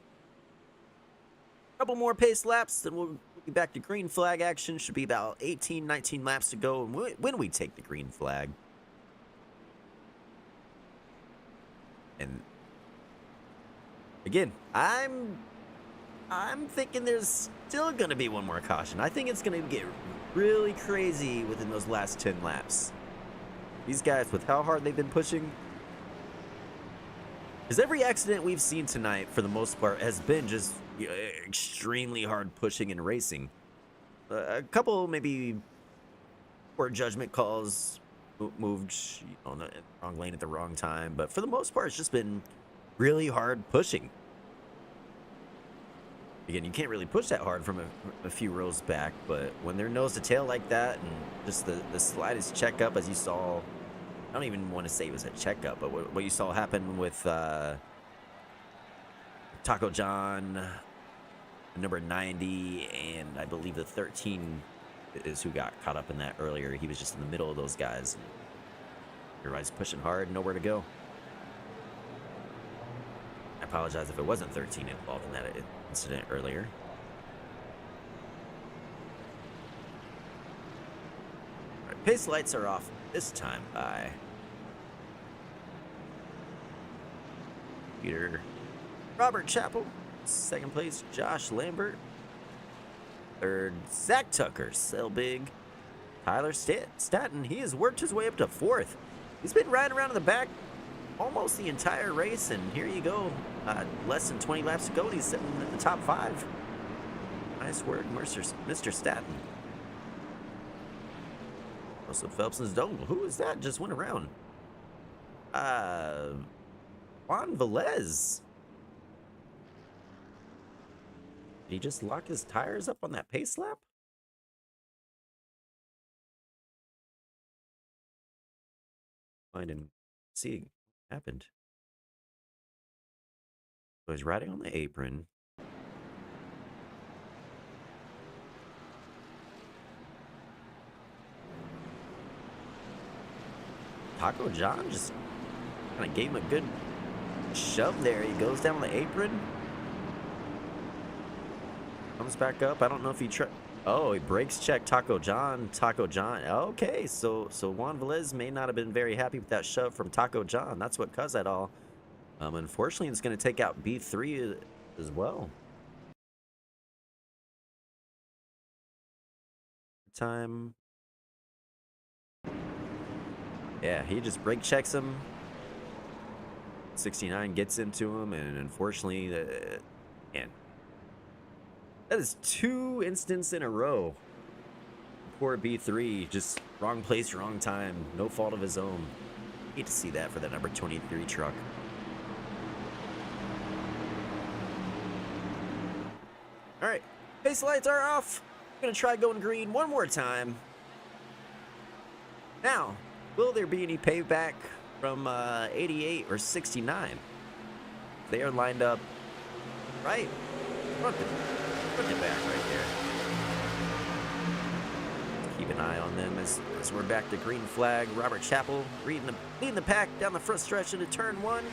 Couple more pace laps, then we'll be back to green flag action. Should be about 18, 19 laps to go when we take the green flag. And again, I'm thinking there's still gonna be one more caution. I think it's gonna get really crazy within those last 10 laps. These guys, with how hard they've been pushing, because every accident we've seen tonight, for the most part, has been just extremely hard pushing and racing. A couple maybe poor judgment calls, moved in the wrong lane at the wrong time, but for the most part, it's just been really hard pushing. Again, you can't really push that hard from a few rows back, but when they're nose to tail like that, and just the slightest check up, as you saw, I don't even want to say it was a checkup, but what you saw happen with Taco John, number 90, and I believe the 13 is who got caught up in that earlier. He was just in the middle of those guys. Everybody's pushing hard, nowhere to go. I apologize if it wasn't 13 involved in that incident earlier. All right, pace lights are off this time by Peter Robert Chappell. Second place, Josh Lambert. Third, Zach Tucker. Sail big. Tyler Staton. He has worked his way up to fourth. He's been riding around in the back almost the entire race, and here you go. Less than 20 laps to go, and he's sitting at the top 5. Nice work, Mr. Staton. Russell Phelpson's dome. Who is that? Just went around. Juan Velez. Did he just lock his tires up on that pace lap? Find and see what happened. So he's riding on the apron. Taco John just kind of gave him a good shove there. He goes down on the apron. Comes back up. I don't know if he oh, he brakes check Taco John. Okay, so Juan Velez may not have been very happy with that shove from Taco John. That's what caused that all. Unfortunately, it's going to take out B3 as well. Time. Yeah, he just brake checks him. 69 gets into him, and unfortunately, man, that is 2 incidents in a row. Poor B3, just wrong place, wrong time, no fault of his own. Hate to see that for the number 23 truck. All right, pace lights are off. I'm gonna try going green one more time. Now, will there be any payback from 88 or 69? They are lined up right front to back right there. Keep an eye on them as we're back to green flag. Robert Chappell leading the pack down the front stretch into turn 1.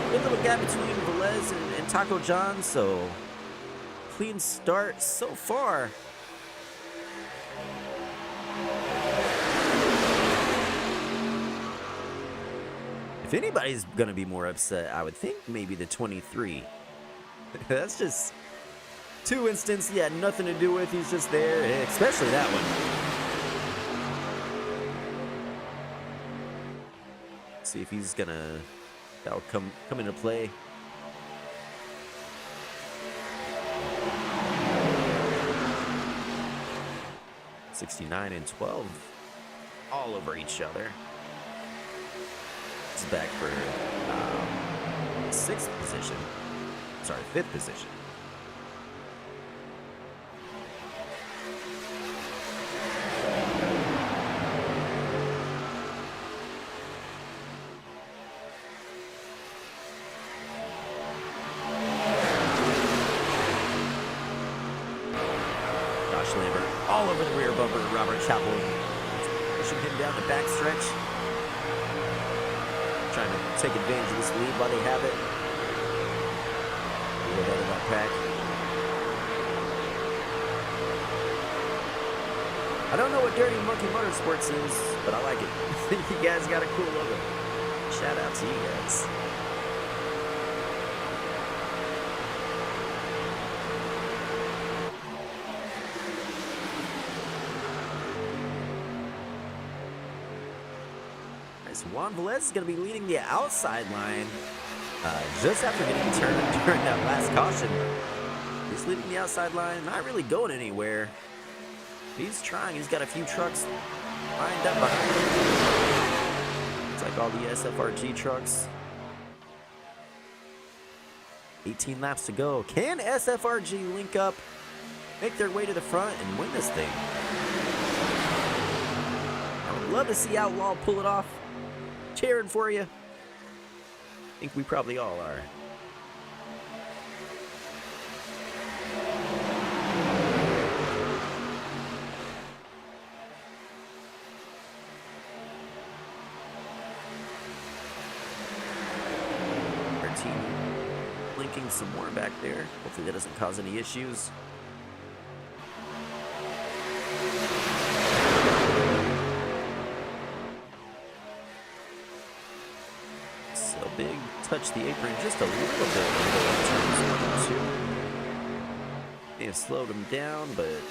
Good little gap between Velez and Taco John, so clean start so far. If If anybody's gonna be more upset, I would think maybe the 23. That's just 2 instances he had nothing to do with. He's just there, especially that one. See if he's gonna that'll come into play. '69 and 12, all over each other. It's back for 6th position. Sorry, 5th position. All over the rear bumper of Robert Chapel, pushing him down the backstretch, trying to take advantage of this lead while they have it. A little ahead of that pack. I don't know what Dirty Monkey Motorsports is, but I like it. You guys got a cool logo. Shout out to you guys. Juan Velez is going to be leading the outside line just after getting turned during that last caution. He's leading the outside line, not really going anywhere. He's trying. He's got a few trucks lined up behind him. It's like all the SFRG trucks. 18 laps to go. Can SFRG link up, make their way to the front, and win this thing? I would love to see Outlaw pull it off. Cheering for you. I think we probably all are. Our team blinking some more back there. Hopefully that doesn't cause any issues. Big touch the apron just a little bit. May have slowed him down, but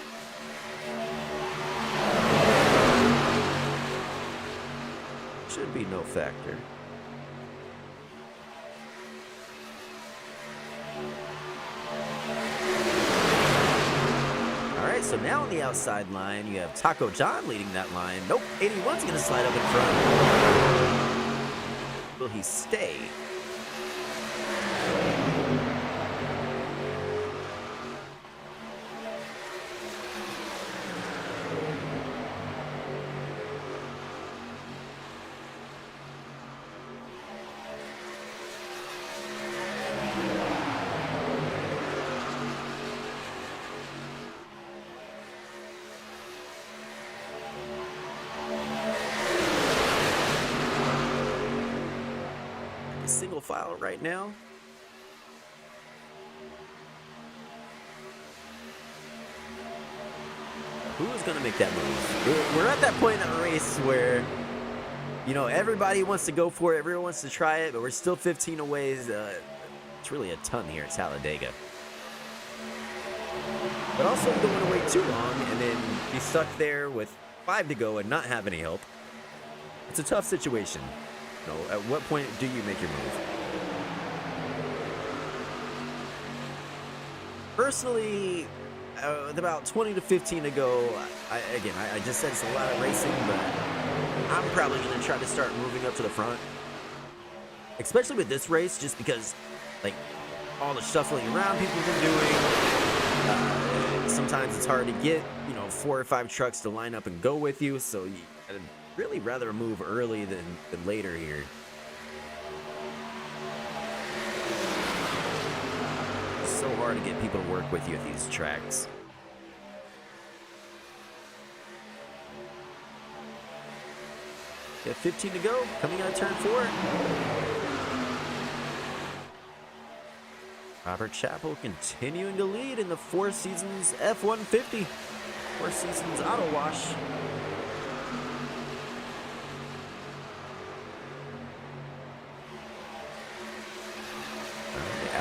should be no factor. All right, so now on the outside line, you have Taco John leading that line. Nope, 81's going to slide up in front. Will he stay? Single file right now. Who's going to make that move? We're at that point in the race where, you know, everybody wants to go for it. Everyone wants to try it, but we're still 15 away. It's really a ton here at Talladega. But also going away too long and then be stuck there with 5 to go and not have any help. It's a tough situation. You know, at what point do you make your move? Personally, with about 20 to 15 to go, I just said it's a lot of racing, but I'm probably going to try to start moving up to the front. Especially with this race, just because, like, all the shuffling around people have been doing. Sometimes it's hard to get, you know, 4 or 5 trucks to line up and go with you, so I'd really rather move early than later here. It's so hard to get people to work with you at these tracks. Got 15 to go, coming out of turn 4. Robert Chapel continuing to lead in the Four Seasons F-150. Four Seasons Auto Wash.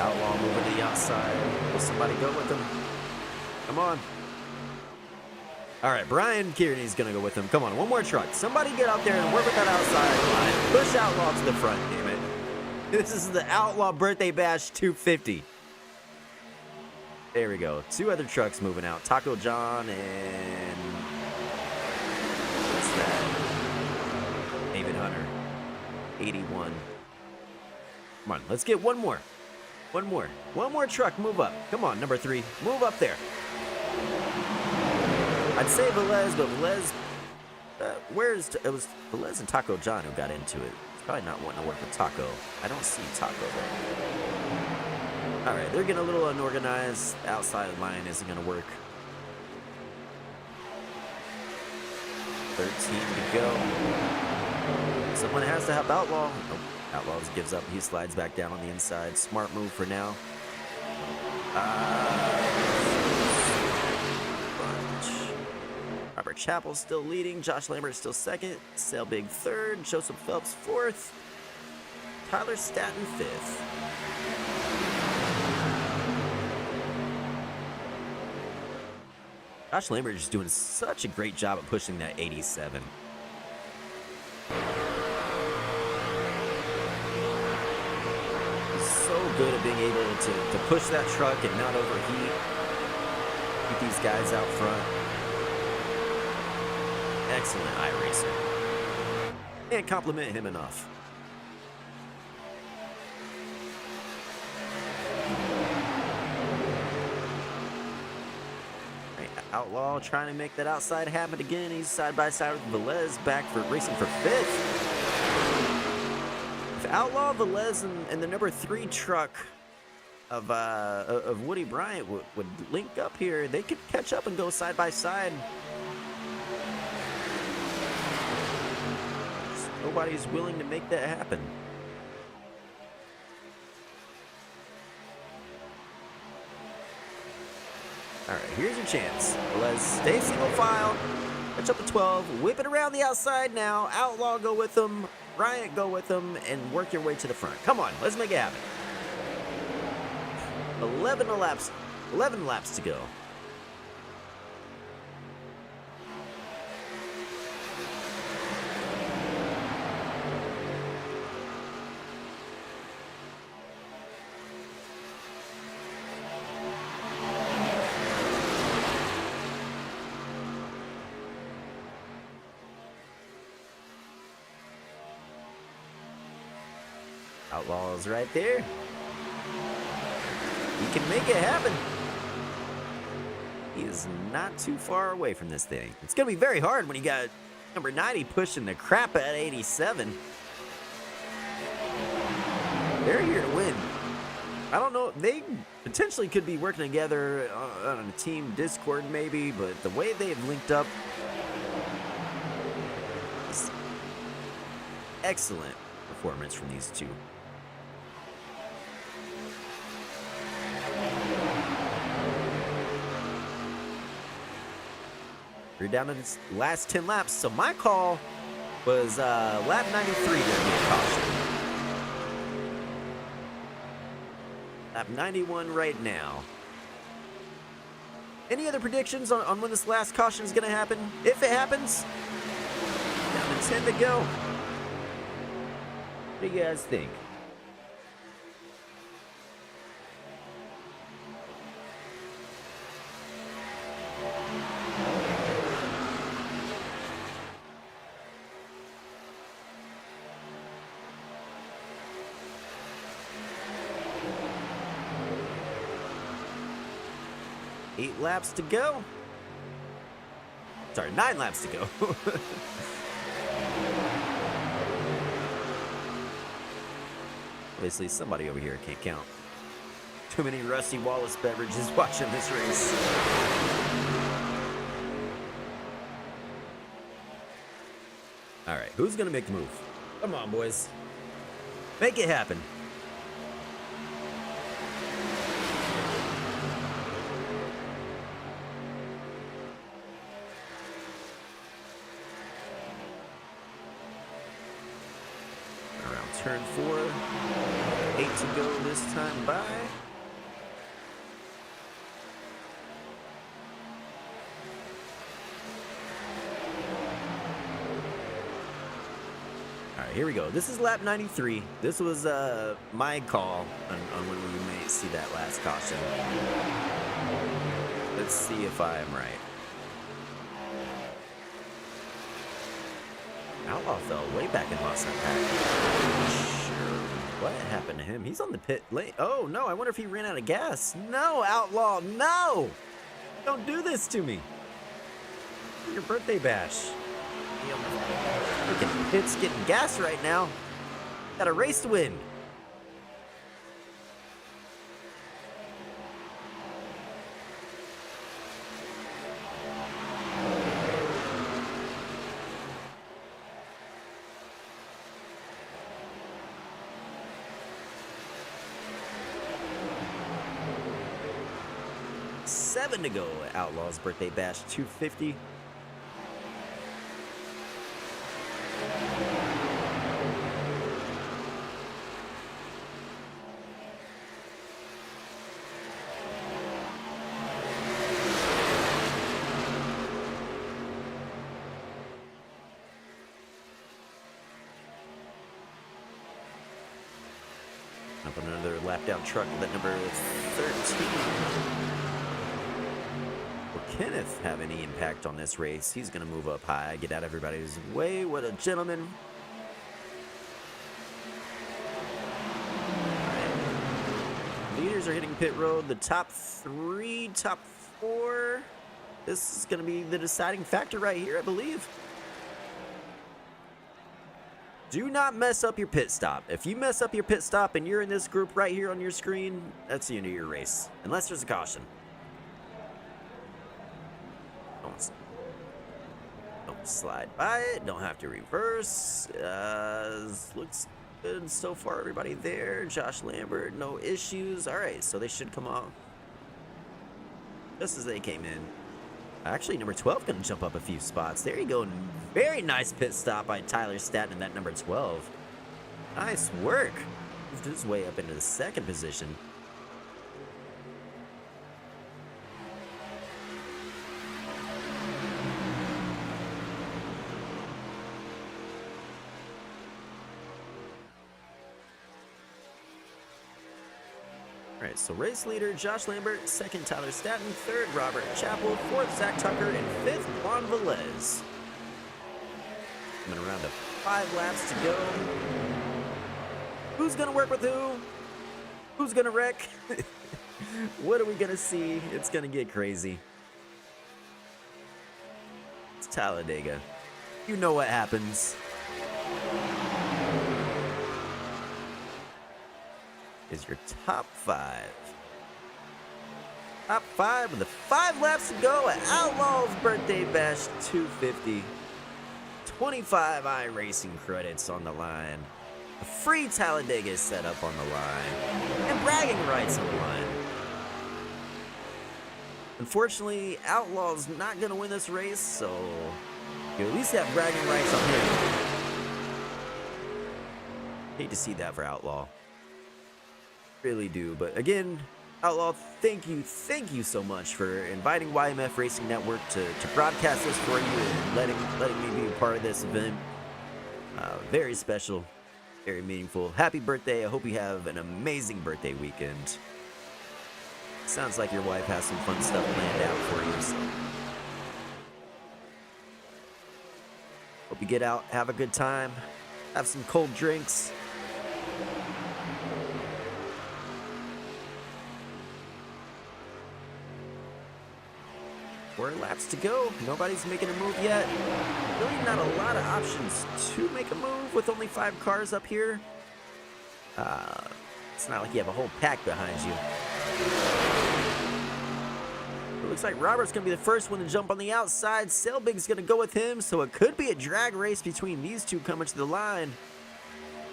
Outlaw moving to the outside. Will somebody go with him? Come on. All right, Brian Kearney's going to go with him. Come on, one more truck. Somebody get out there and work with that outside line. Push Outlaw to the front, damn it. This is the Outlaw Birthday Bash 250. There we go. Two other trucks moving out. Taco John and... what's that? David Hunter. 81. Come on, let's get one more. One more truck, move up. Come on, number 3, move up there. I'd say Velez, but Velez, it was Velez and Taco John who got into it. He's probably not wanting to work with Taco. I don't see Taco there. All right, they're getting a little unorganized. Outside line isn't going to work. 13 to go. Someone has to help Outlaw. Oh, Outlaw gives up. He slides back down on the inside. Smart move for now. Robert Chappell still leading. Josh Lambert still second. Selbig third. Joseph Phelps fourth. Tyler Staton fifth. Josh Lambert is doing such a great job at pushing that 87. He's so good at being able to push that truck and not overheat. Keep these guys out front. Excellent iRacer. Can't compliment him enough. Outlaw trying to make that outside happen again. He's side by side with Velez, back for racing for 5th. If Outlaw, Velez, and the number 3 truck of Woody Bryant would link up here, they could catch up and go side by side. Nobody's willing to make that happen. All right, here's your chance. Let's stay single file. Catch up to 12. Whip it around the outside now. Outlaw go with them. Bryant go with them. And work your way to the front. Come on, let's make it happen. 11 laps to go. Outlaw's right there. He can make it happen. He is not too far away from this thing. It's going to be very hard when you got number 90 pushing the crap at 87. They're here to win. I don't know. They potentially could be working together on a team Discord maybe, but the way they've linked up is excellent performance from these two. We're down to the last 10 laps, so my call was lap 93 there being caution. Lap 91 right now. Any other predictions on when this last caution is going to happen? If it happens, down to 10 to go. What do you guys think? Eight laps to go. Sorry, 9 laps to go. Obviously, somebody over here can't count. Too many Rusty Wallace beverages watching this race. All right, who's gonna make the move? Come on, boys. Make it happen. Around turn 4. 8 to go this time by. All right, here we go. This is lap 93. This was my call on when we may see that last caution. Let's see if I am right. Outlaw fell way back and lost that pack. Sure. What happened to him? He's on the pit lane. Oh, no. I wonder if he ran out of gas. No, Outlaw. No. Don't do this to me. Your birthday bash. Freaking pit's getting gas right now. Got a race to win. To go. Outlaw's birthday bash 250. Up another lap down truck with that number 13. Kenneth have any impact on this race? He's going to move up high, get out of everybody's way. What a gentleman. Right. Leaders are hitting pit road. The top 3, top 4. This is going to be the deciding factor right here, I believe. Do not mess up your pit stop. If you mess up your pit stop and you're in this group right here on your screen, that's the end of your race. Unless there's a caution. Don't slide by it. Don't have to reverse. Looks good so far. Everybody there. Josh Lambert, no issues. All right, so they should come off just as they came in. Actually, number 12 going to jump up a few spots. There you go. Very nice pit stop by Tyler Staton in that number 12. Nice work. Moved his way up into the 2nd position. All right, so race leader Josh Lambert, 2nd Tyler Staton, 3rd Robert Chappell, 4th Zach Tucker, and 5th Juan Velez. Coming around to 5 laps to go. Who's gonna work with who? Who's gonna wreck? What are we gonna see? It's gonna get crazy. It's Talladega. You know what happens. Is your top 5. Top 5 with the 5 laps to go at Outlaw's birthday bash 250. 25 iRacing credits on the line. A free Talladega setup on the line. And bragging rights on the line. Unfortunately, Outlaw's not going to win this race, so you at least have bragging rights on him. Hate to see that for Outlaw. Really do, but again, Outlaw, thank you so much for inviting YMF Racing Network to broadcast this for you and letting me be a part of this event. Very special, very meaningful. Happy birthday. I hope you have an amazing birthday weekend. Sounds like your wife has some fun stuff planned out for you, so hope you get out, have a good time, have some cold drinks. 4 laps to go. Nobody's making a move yet. Really not a lot of options to make a move with only 5 cars up here. It's not like you have a whole pack behind you. It looks like Robert's going to be the first one to jump on the outside. Selbig's going to go with him, so it could be a drag race between these two coming to the line.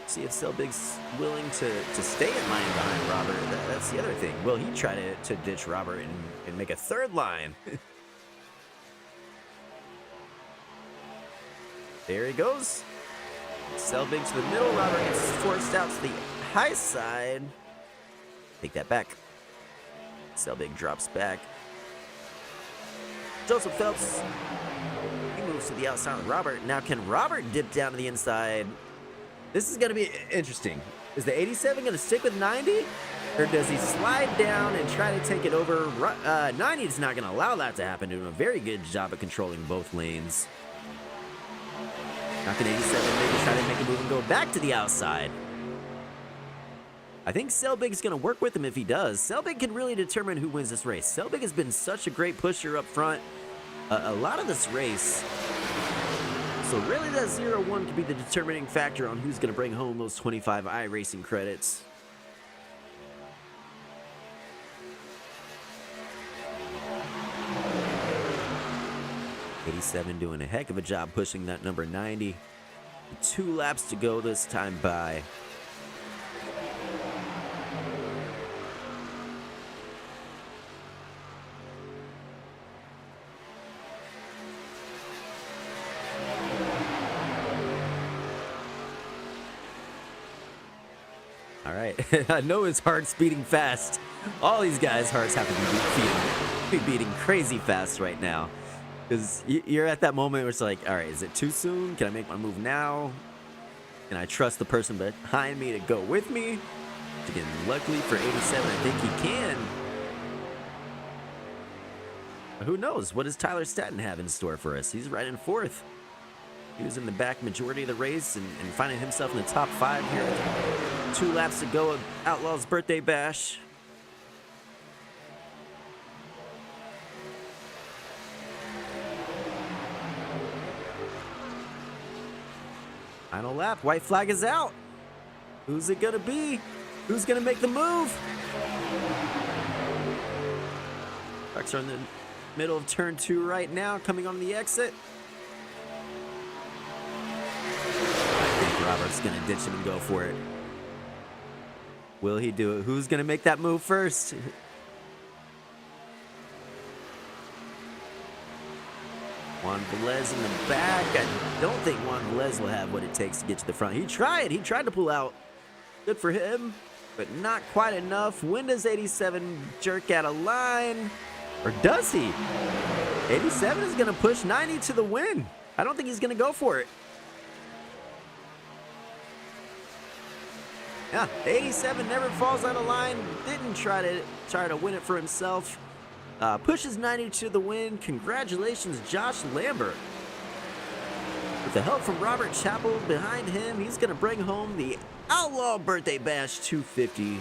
See if Selbig's willing to stay in line behind Robert. That's the other thing. Will he try to ditch Robert and make a 3rd line? There he goes. Selbig to the middle. Robert gets forced out to the high side. Take that back. Selbig drops back. Joseph Phelps, he moves to the outside with Robert. Now, can Robert dip down to the inside? This is going to be interesting. Is the 87 going to stick with 90? Or does he slide down and try to take it over? 90 is not going to allow that to happen. Doing a very good job of controlling both lanes. Now can 87 maybe try to make a move and go back to the outside? I think Selbig's going to work with him if he does. Selbig can really determine who wins this race. Selbig has been such a great pusher up front a lot of this race. So really that 0-1 could be the determining factor on who's going to bring home those 25 iRacing credits. '87 doing a heck of a job pushing that number 90. 2 laps to go this time by. All right, I know his heart's beating fast. All these guys' hearts have to be beating crazy fast right now. Because you're at that moment where it's like, all right, is it too soon? Can I make my move now? Can I trust the person behind me to go with me? Again, luckily for 87, I think he can. But who knows? What does Tyler Staton have in store for us? He's right in 4th. He was in the back majority of the race and finding himself in the top 5 here. 2 laps to go of Outlaw's birthday bash. Final lap. White flag is out. Who's it gonna be? Who's gonna make the move? Trucks are in the middle of turn 2 right now, coming on the exit. I think Robert's gonna ditch him and go for it. Will he do it? Who's gonna make that move first? Juan Velez in the back. I don't think Juan Velez will have what it takes to get to the front. He tried to pull out. Good for him, but not quite enough. When does 87 jerk out of line? Or does he? 87 is gonna push 90 to the win. I don't think he's gonna go for it. Yeah, 87 never falls out of line. Didn't try to win it for himself. Pushes 90 to the win. Congratulations, Josh Lambert. With the help from Robert Chappell behind him, he's going to bring home the Outlaw Birthday Bash 250.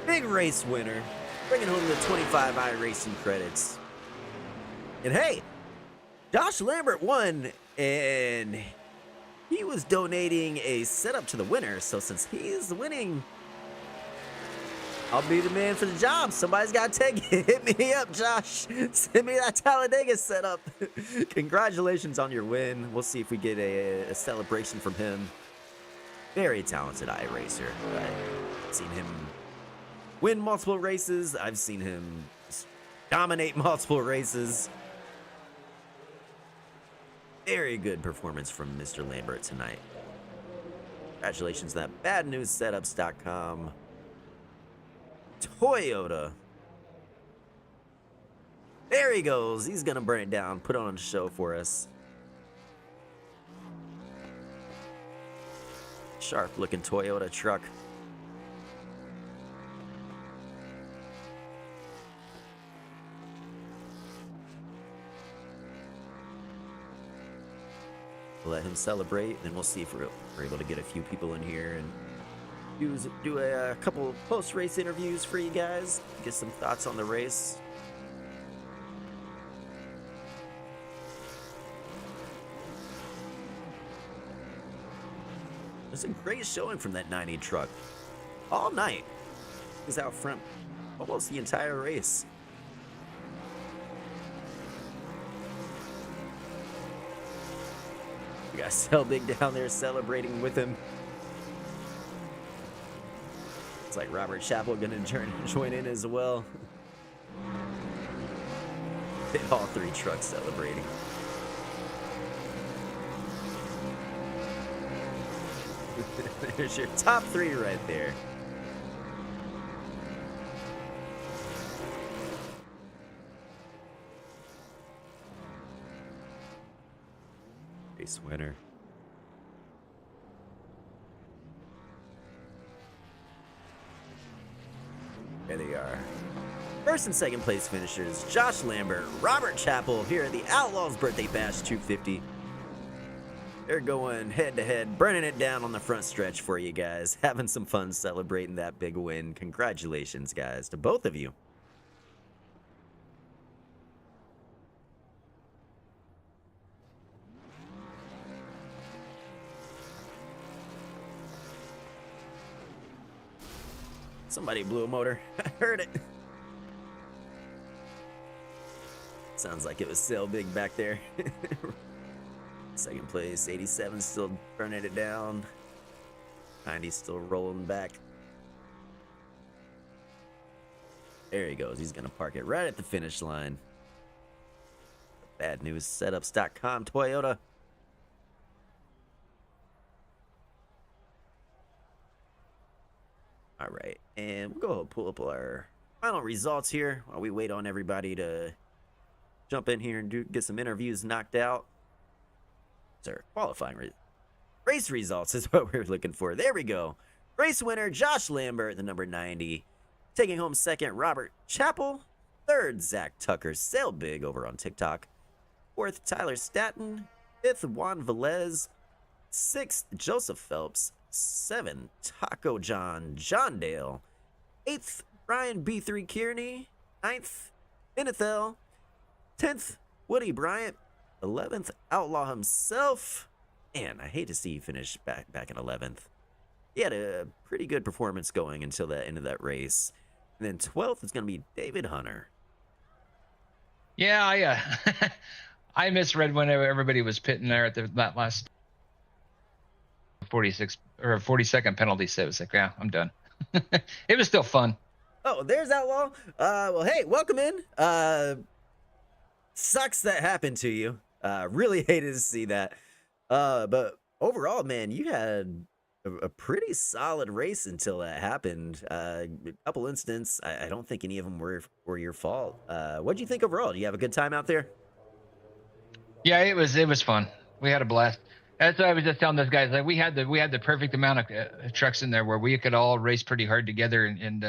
Big race winner. Bringing home the 25 iRacing credits. And hey, Josh Lambert won, and he was donating a setup to the winner. So since he's winning, I'll be the man for the job. Somebody's got to take it. Hit me up, Josh. Send me that Talladega setup. Congratulations on your win. We'll see if we get a celebration from him. Very talented iRacer. I've seen him win multiple races. I've seen him dominate multiple races. Very good performance from Mr. Lambert tonight. Congratulations on that. BadNewsSetups.com. Toyota. There he goes. He's gonna burn it down, put on a show for us. Sharp looking Toyota truck. We'll let him celebrate, and we'll see if we're able to get a few people in here and do a couple post-race interviews for you guys, get some thoughts on the race. There's a great showing from that 90 truck. All night. He was out front almost the entire race. We got Selbig down there celebrating with him. It's like Robert Chappell gonna join in as well. All 3 trucks celebrating. There's your top 3 right there. Race winner. There they are. First and second place finishers, Josh Lambert, Robert Chappell here at the Outlaws Birthday Bash 250. They're going head to head, burning it down on the front stretch for you guys. Having some fun celebrating that big win. Congratulations, guys, to both of you. Somebody blew a motor. I heard it. Sounds like it was Sail Big back there. Second place, 87 still burning it down. 90 still rolling back. There he goes. He's going to park it right at the finish line. Bad News Setups.com Toyota. All right, and we'll go pull up our final results here while we wait on everybody to jump in here and get some interviews knocked out. Sir, qualifying race results is what we're looking for. There we go. Race winner, Josh Lambert, the number 90. Taking home second, Robert Chappell. Third, Zach Tucker, Sail Big over on TikTok. Fourth, Tyler Staton. Fifth, Juan Velez. Sixth, Joseph Phelps. 7, Taco John Dale. 8th, Brian B3 Kearney. 9th, Benethel. 10th, Woody Bryant. 11th, Outlaw himself. And I hate to see you finish back in 11th. He had a pretty good performance going until the end of that race. And then 12th is going to be David Hunter. Yeah, I misread when everybody was pitting there at that last 46 or 40-second penalty. So it was like, yeah, I'm done. It was still fun. Oh, there's Outlaw. Well, hey, welcome in. Sucks that happened to you. Really hated to see that. But overall, man, you had a pretty solid race until that happened. A couple incidents. I don't think any of them were your fault. What'd you think overall? Do you have a good time out there? Yeah, it was fun. We had a blast. That's what I was just telling those guys. Like we had the perfect amount of trucks in there where we could all race pretty hard together and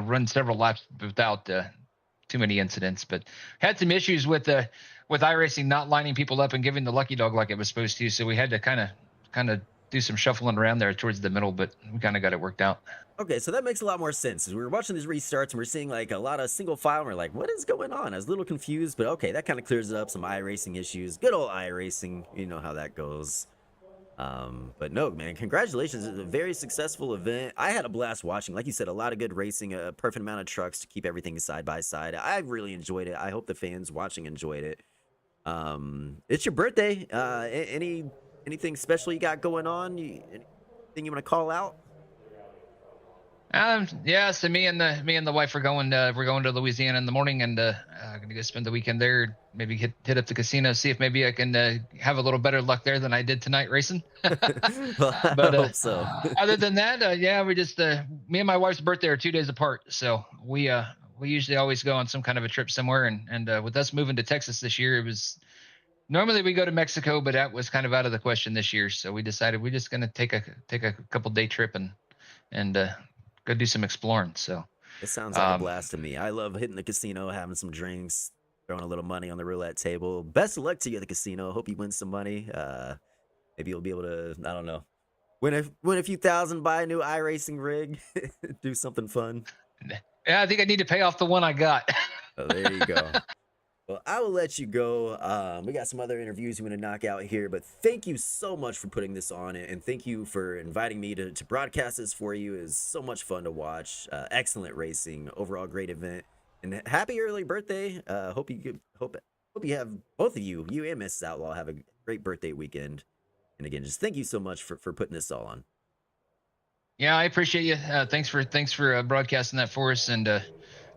run several laps without too many incidents. But had some issues with iRacing not lining people up and giving the lucky dog like it was supposed to. So we had to kind of do some shuffling around there towards the middle, but we kind of got it worked out. Okay, so that makes a lot more sense. As we were watching these restarts and we're seeing like a lot of single file, and we're like, what is going on? I was a little confused, but okay, that kind of clears it up. Some iRacing issues. Good old iRacing. You know how that goes. But no, man, congratulations. It's a very successful event. I had a blast watching. Like you said, a lot of good racing, a perfect amount of trucks to keep everything side by side. I really enjoyed it. I hope the fans watching enjoyed it. It's your birthday. Anything special you got going on? Anything you want to call out? Yeah, so me and the wife are going to Louisiana in the morning and gonna go spend the weekend there. Maybe hit up the casino, see if maybe I can have a little better luck there than I did tonight racing. Well, I hope so. Other than that, yeah, we just me and my wife's birthday are 2 days apart, so we usually always go on some kind of a trip somewhere. And with us moving to Texas this year, it was normally we go to Mexico, but that was kind of out of the question this year. So we decided we're just gonna take a couple day trip and go do some exploring. So it sounds like a blast to me. I love hitting the casino, having some drinks, throwing a little money on the roulette table. Best of luck to you at the casino. Hope you win some money. Maybe you'll be able to, I don't know, win a few thousand, buy a new iRacing rig, do something fun. Yeah, I think I need to pay off the one I got. Oh, there you go. Well, I will let you go. We got some other interviews we want to knock out here, but thank you so much for putting this on, and thank you for inviting me to broadcast this for you. It's so much fun to watch. Excellent racing, overall great event, and happy early birthday. Hope you have both of you and Mrs. Outlaw have a great birthday weekend. And again, just thank you so much for putting this all on. Yeah, I appreciate you. Thanks for broadcasting that for us, and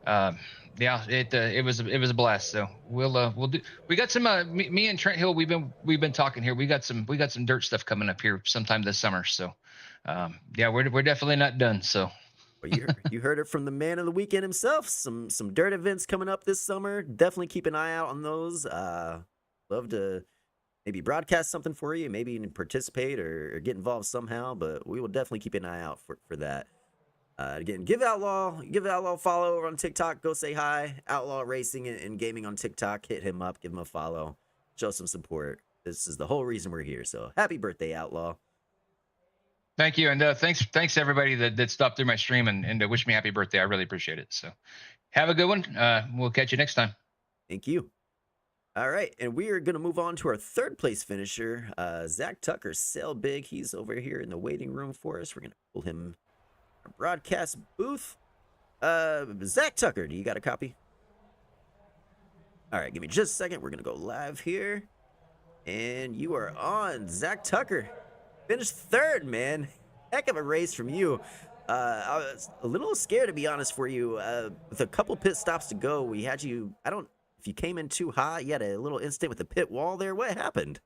Yeah, it was a blast. So we'll do. We got some me and Trent Hill. We've been talking here. We got some dirt stuff coming up here sometime this summer. So yeah, we're definitely not done. So Well, you heard it from the man of the weekend himself. Some dirt events coming up this summer. Definitely keep an eye out on those. Love to maybe broadcast something for you, maybe even participate or get involved somehow. But we will definitely keep an eye out for that. Again, give Outlaw a follow over on TikTok. Go say hi. Outlaw Racing and Gaming on TikTok. Hit him up. Give him a follow. Show some support. This is the whole reason we're here. So happy birthday, Outlaw. thank you, and thanks everybody that stopped through my stream and wish me happy birthday. I really appreciate it. So have a good one. We'll catch you next time. Thank you. All right, and we are going to move on to our third place finisher, Zach Tucker, Sail Big. He's over here in the waiting room for us. We're going to pull him in our broadcast booth. Zach Tucker, do you got a copy? All right, give me just a second. We're going to go live here. And you are on, Zach Tucker. Finished third, man. Heck of a race from you. I was a little scared, to be honest, for you. With a couple pit stops to go, we had you, if you came in too hot, you had a little incident with the pit wall there. What happened?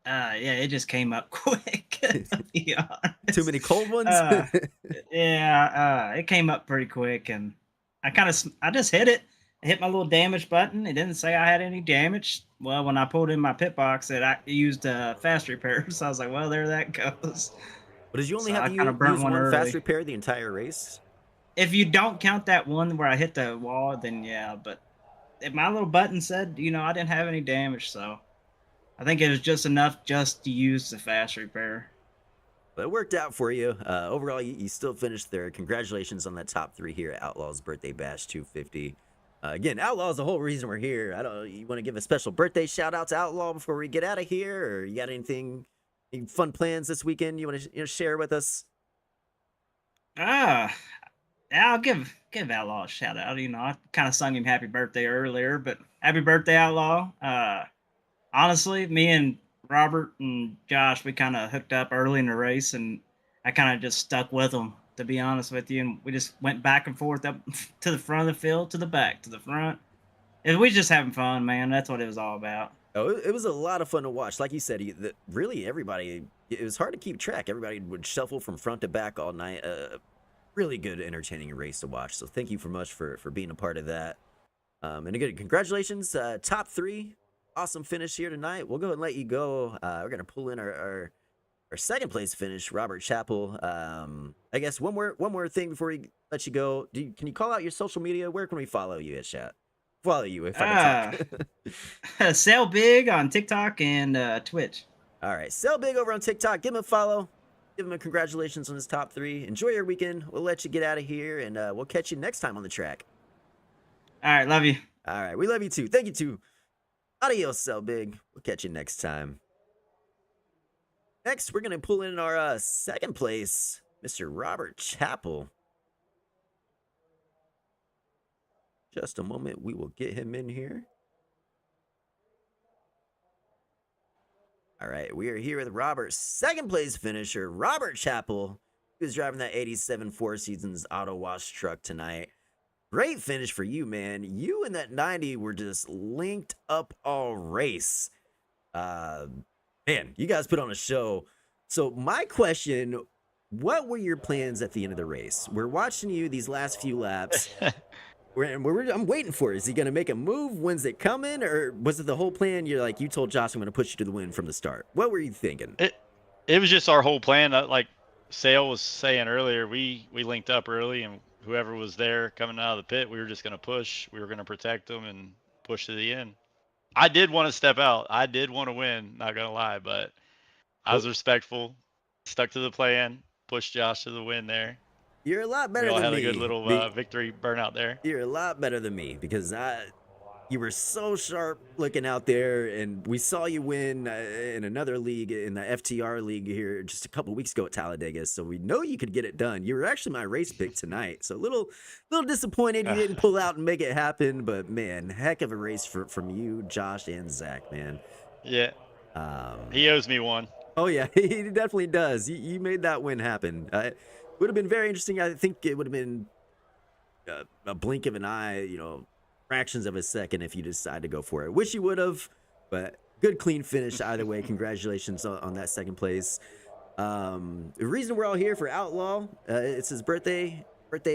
Yeah, it just came up quick. To be honest. Too many cold ones? Yeah, it came up pretty quick, and I just hit it. I hit my little damage button. It didn't say I had any damage. Well, when I pulled in my pit box, it used fast repair. So I was like, well, there that goes. But did you only So have I to kinda burnt use one one fast early. repair the entire race? If you don't count that one where I hit the wall, then yeah. But if my little button said, I didn't have any damage, so I think it was just enough just to use the fast repair. But it worked out for you. Overall, you still finished there. Congratulations on that top 3 here at Outlaw's Birthday Bash 250. Again, Outlaw is the whole reason we're here. You want to give a special birthday shout out to Outlaw before we get out of here, or you got any fun plans this weekend you want to share with us? Ah, I'll give Outlaw a shout out. I kind of sung him happy birthday earlier, but happy birthday, Outlaw. Honestly, me and Robert and Josh, we kind of hooked up early in the race, and I kind of just stuck with them, to be honest with you. And we just went back and forth up to the front of the field, to the back, to the front. And we just having fun, man. That's what it was all about. Oh, it was a lot of fun to watch. Like you said, really everybody, it was hard to keep track. Everybody would shuffle from front to back all night. Really good, entertaining race to watch. So thank you for much for being a part of that. And again, congratulations, top 3. Awesome finish here tonight. We'll go ahead and let you go. We're going to pull in our second place finish, Robert Chappell. I guess one more thing before we let you go. Can you call out your social media? Where can we follow you at, chat? Follow you if I can talk. Sail Big on TikTok and Twitch. All right, Sail Big over on TikTok. Give him a follow. Give him a congratulations on his top 3. Enjoy your weekend. We'll let you get out of here, and we'll catch you next time on the track. All right, love you. All right, we love you too. Thank you too. Adios, Sail Big. We'll catch you next time. Next, we're going to pull in our second place, Mr. Robert Chappell. Just a moment. We will get him in here. All right, we are here with Robert's second place finisher, Robert Chappell. He was driving that 87 Four Seasons auto wash truck tonight. Great finish for you, man. You and that 90 were just linked up all race. Man, you guys put on a show. So my question, what were your plans at the end of the race? We're watching you these last few laps. I'm waiting for it. Is he going to make a move? When's it coming? Or was it the whole plan? You told Josh, I'm going to push you to the win from the start. What were you thinking? It was just our whole plan. Like Sale was saying earlier, we linked up early, and whoever was there coming out of the pit, we were just going to push. We were going to protect them and push to the end. I did want to step out. I did want to win, not going to lie, but I was respectful, stuck to the plan, pushed Josh to the win there. You're a lot better than me. We all had a good little victory burnout there. You're a lot better than me because you were so sharp looking out there, and we saw you win in another league, in the FTR league here just a couple weeks ago at Talladega. So we know you could get it done. You were actually my race pick tonight. So a little disappointed you didn't pull out and make it happen, but man, heck of a race from you, Josh, and Zach, man. Yeah. He owes me one. Oh yeah, he definitely does. You made that win happen. Would have been very interesting. I think it would have been a blink of an eye, fractions of a second if you decide to go for it. Wish you would have, but good clean finish either way. Congratulations on that second place. The reason we're all here for Outlaw, it's his birthday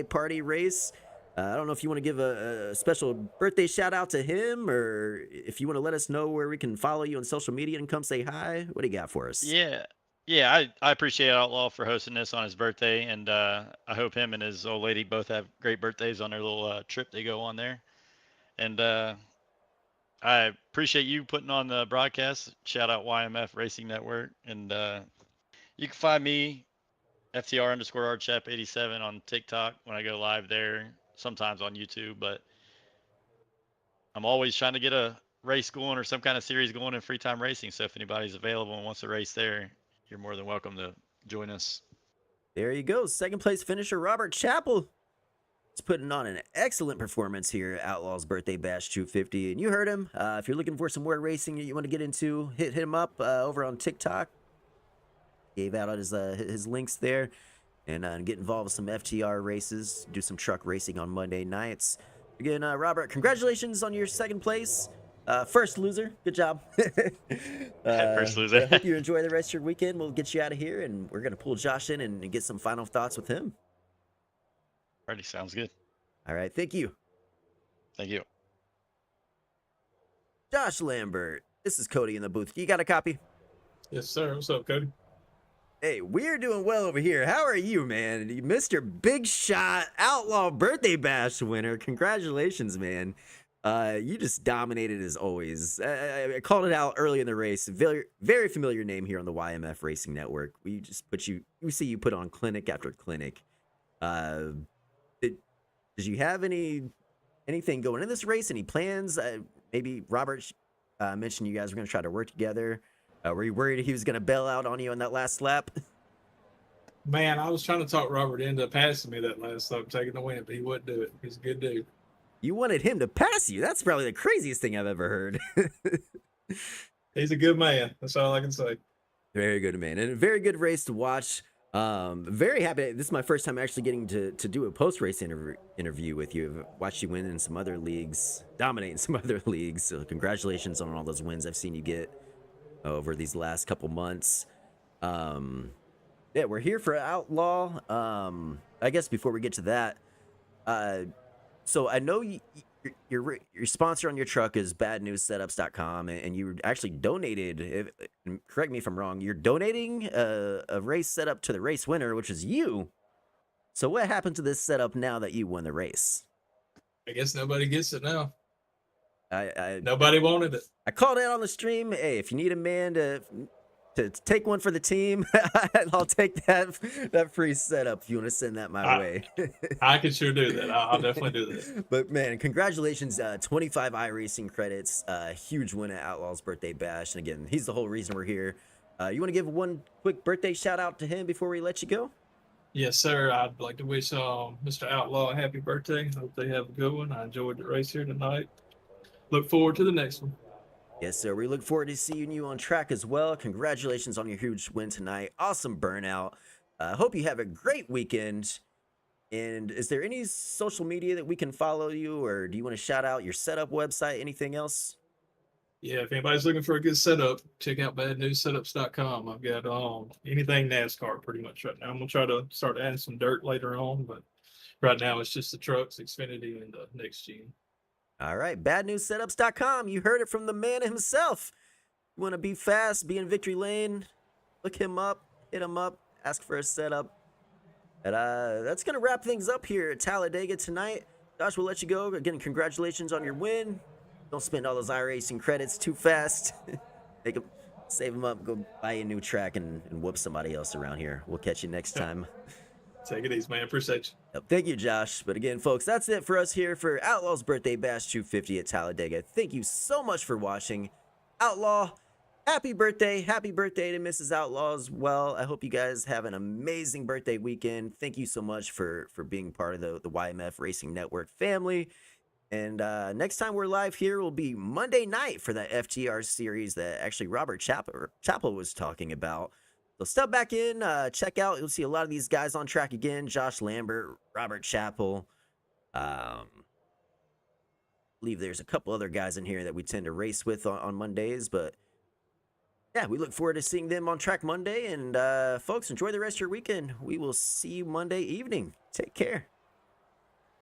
party race. I don't know if you want to give a special birthday shout out to him, or if you want to let us know where we can follow you on social media and come say hi. What do you got for us? Yeah, I appreciate Outlaw for hosting this on his birthday, and I hope him and his old lady both have great birthdays on their little trip they go on there. And I appreciate you putting on the broadcast. Shout out YMF Racing Network, and you can find me FTR_RChap87 on TikTok when I go live there. Sometimes on YouTube, but I'm always trying to get a race going or some kind of series going in free time racing. So if anybody's available and wants to race there, you're more than welcome to join us. There you go. Second place finisher Robert Chappell. He's putting on an excellent performance here at Outlaw's Birthday Bash 250. And you heard him. If you're looking for some more racing that you want to get into, hit him up over on TikTok. Gave out his links there. And get involved with some FTR races. Do some truck racing on Monday nights. Again, Robert, congratulations on your second place. First loser. Good job. First loser. I hope you enjoy the rest of your weekend. We'll get you out of here, and we're going to pull Josh in and get some final thoughts with him. Alrighty, sounds good. All right, thank you. Thank you. Josh Lambert, this is Cody in the booth. You got a copy? Yes, sir. What's up, Cody? Hey, we're doing well over here. How are you, man? Mr. Big Shot Outlaw Birthday Bash winner. Congratulations, man. You just dominated as always. I called it out early in the race. Very, very familiar name here on the YMF Racing Network. We see you put on clinic after clinic. Did you have anything going in this race? Any plans? Maybe Robert mentioned you guys were going to try to work together. Were you worried he was going to bail out on you on that last lap? Man, I was trying to talk Robert into passing me that last lap, taking the win, but he wouldn't do it. He's a good dude. You wanted him to pass you. That's probably the craziest thing I've ever heard. He's a good man. That's all I can say. Very good, man. And a very good race to watch. Very happy. This is my first time actually getting to do a post-race interview with you. I've watched you win in some other leagues, dominate in some other leagues. So congratulations on all those wins I've seen you get over these last couple months. Yeah, we're here for Outlaw. I guess before we get to that, so I know your sponsor on your truck is badnewssetups.com, and you actually donated, correct me if I'm wrong, you're donating a race setup to the race winner, which is you. So what happened to this setup now that you won the race? I guess nobody gets it now. I Nobody wanted it. I called out on the stream. Hey, if you need a man to take one for the team, I'll take that free setup if you want to send that my way. I can sure do that. I'll definitely do that. But man, congratulations, 25 iRacing credits, huge win at Outlaw's Birthday Bash. And again, he's the whole reason we're here. You want to give one quick birthday shout out to him before we let you go? Yes, sir. I'd like to wish Mr. Outlaw a happy birthday. Hope they have a good one. I enjoyed the race here tonight. Look forward to the next one. Yes, sir. We look forward to seeing you on track as well. Congratulations on your huge win tonight. Awesome burnout. Hope you have a great weekend. And is there any social media that we can follow you, or do you want to shout out your setup website, anything else? Yeah, if anybody's looking for a good setup, check out badnewssetups.com. I've got anything NASCAR pretty much right now. I'm going to try to start adding some dirt later on, but right now it's just the trucks, Xfinity, and the next gen. All right, badnewssetups.com. You heard it from the man himself. You want to be fast, be in victory lane, look him up, hit him up, ask for a setup. And that's going to wrap things up here at Talladega tonight. Josh, we'll let you go. Again, congratulations on your win. Don't spend all those iRacing credits too fast. Save them up, go buy a new track and whoop somebody else around here. We'll catch you next time. Take it easy, man. Appreciate you. Yep, thank you, Josh. But again, folks, that's it for us here for Outlaw's Birthday Bash 250 at Talladega. Thank you so much for watching. Outlaw, happy birthday. Happy birthday to Mrs. Outlaw as well. I hope you guys have an amazing birthday weekend. Thank you so much for being part of the YMF Racing Network family. And next time we're live here will be Monday night for that FTR series that actually Robert Chappell was talking about. So step back in, check out. You'll see a lot of these guys on track again. Josh Lambert, Robert Chappell. Believe there's a couple other guys in here that we tend to race with on Mondays, but yeah, we look forward to seeing them on track Monday. And folks, enjoy the rest of your weekend. We will see you Monday evening. Take care.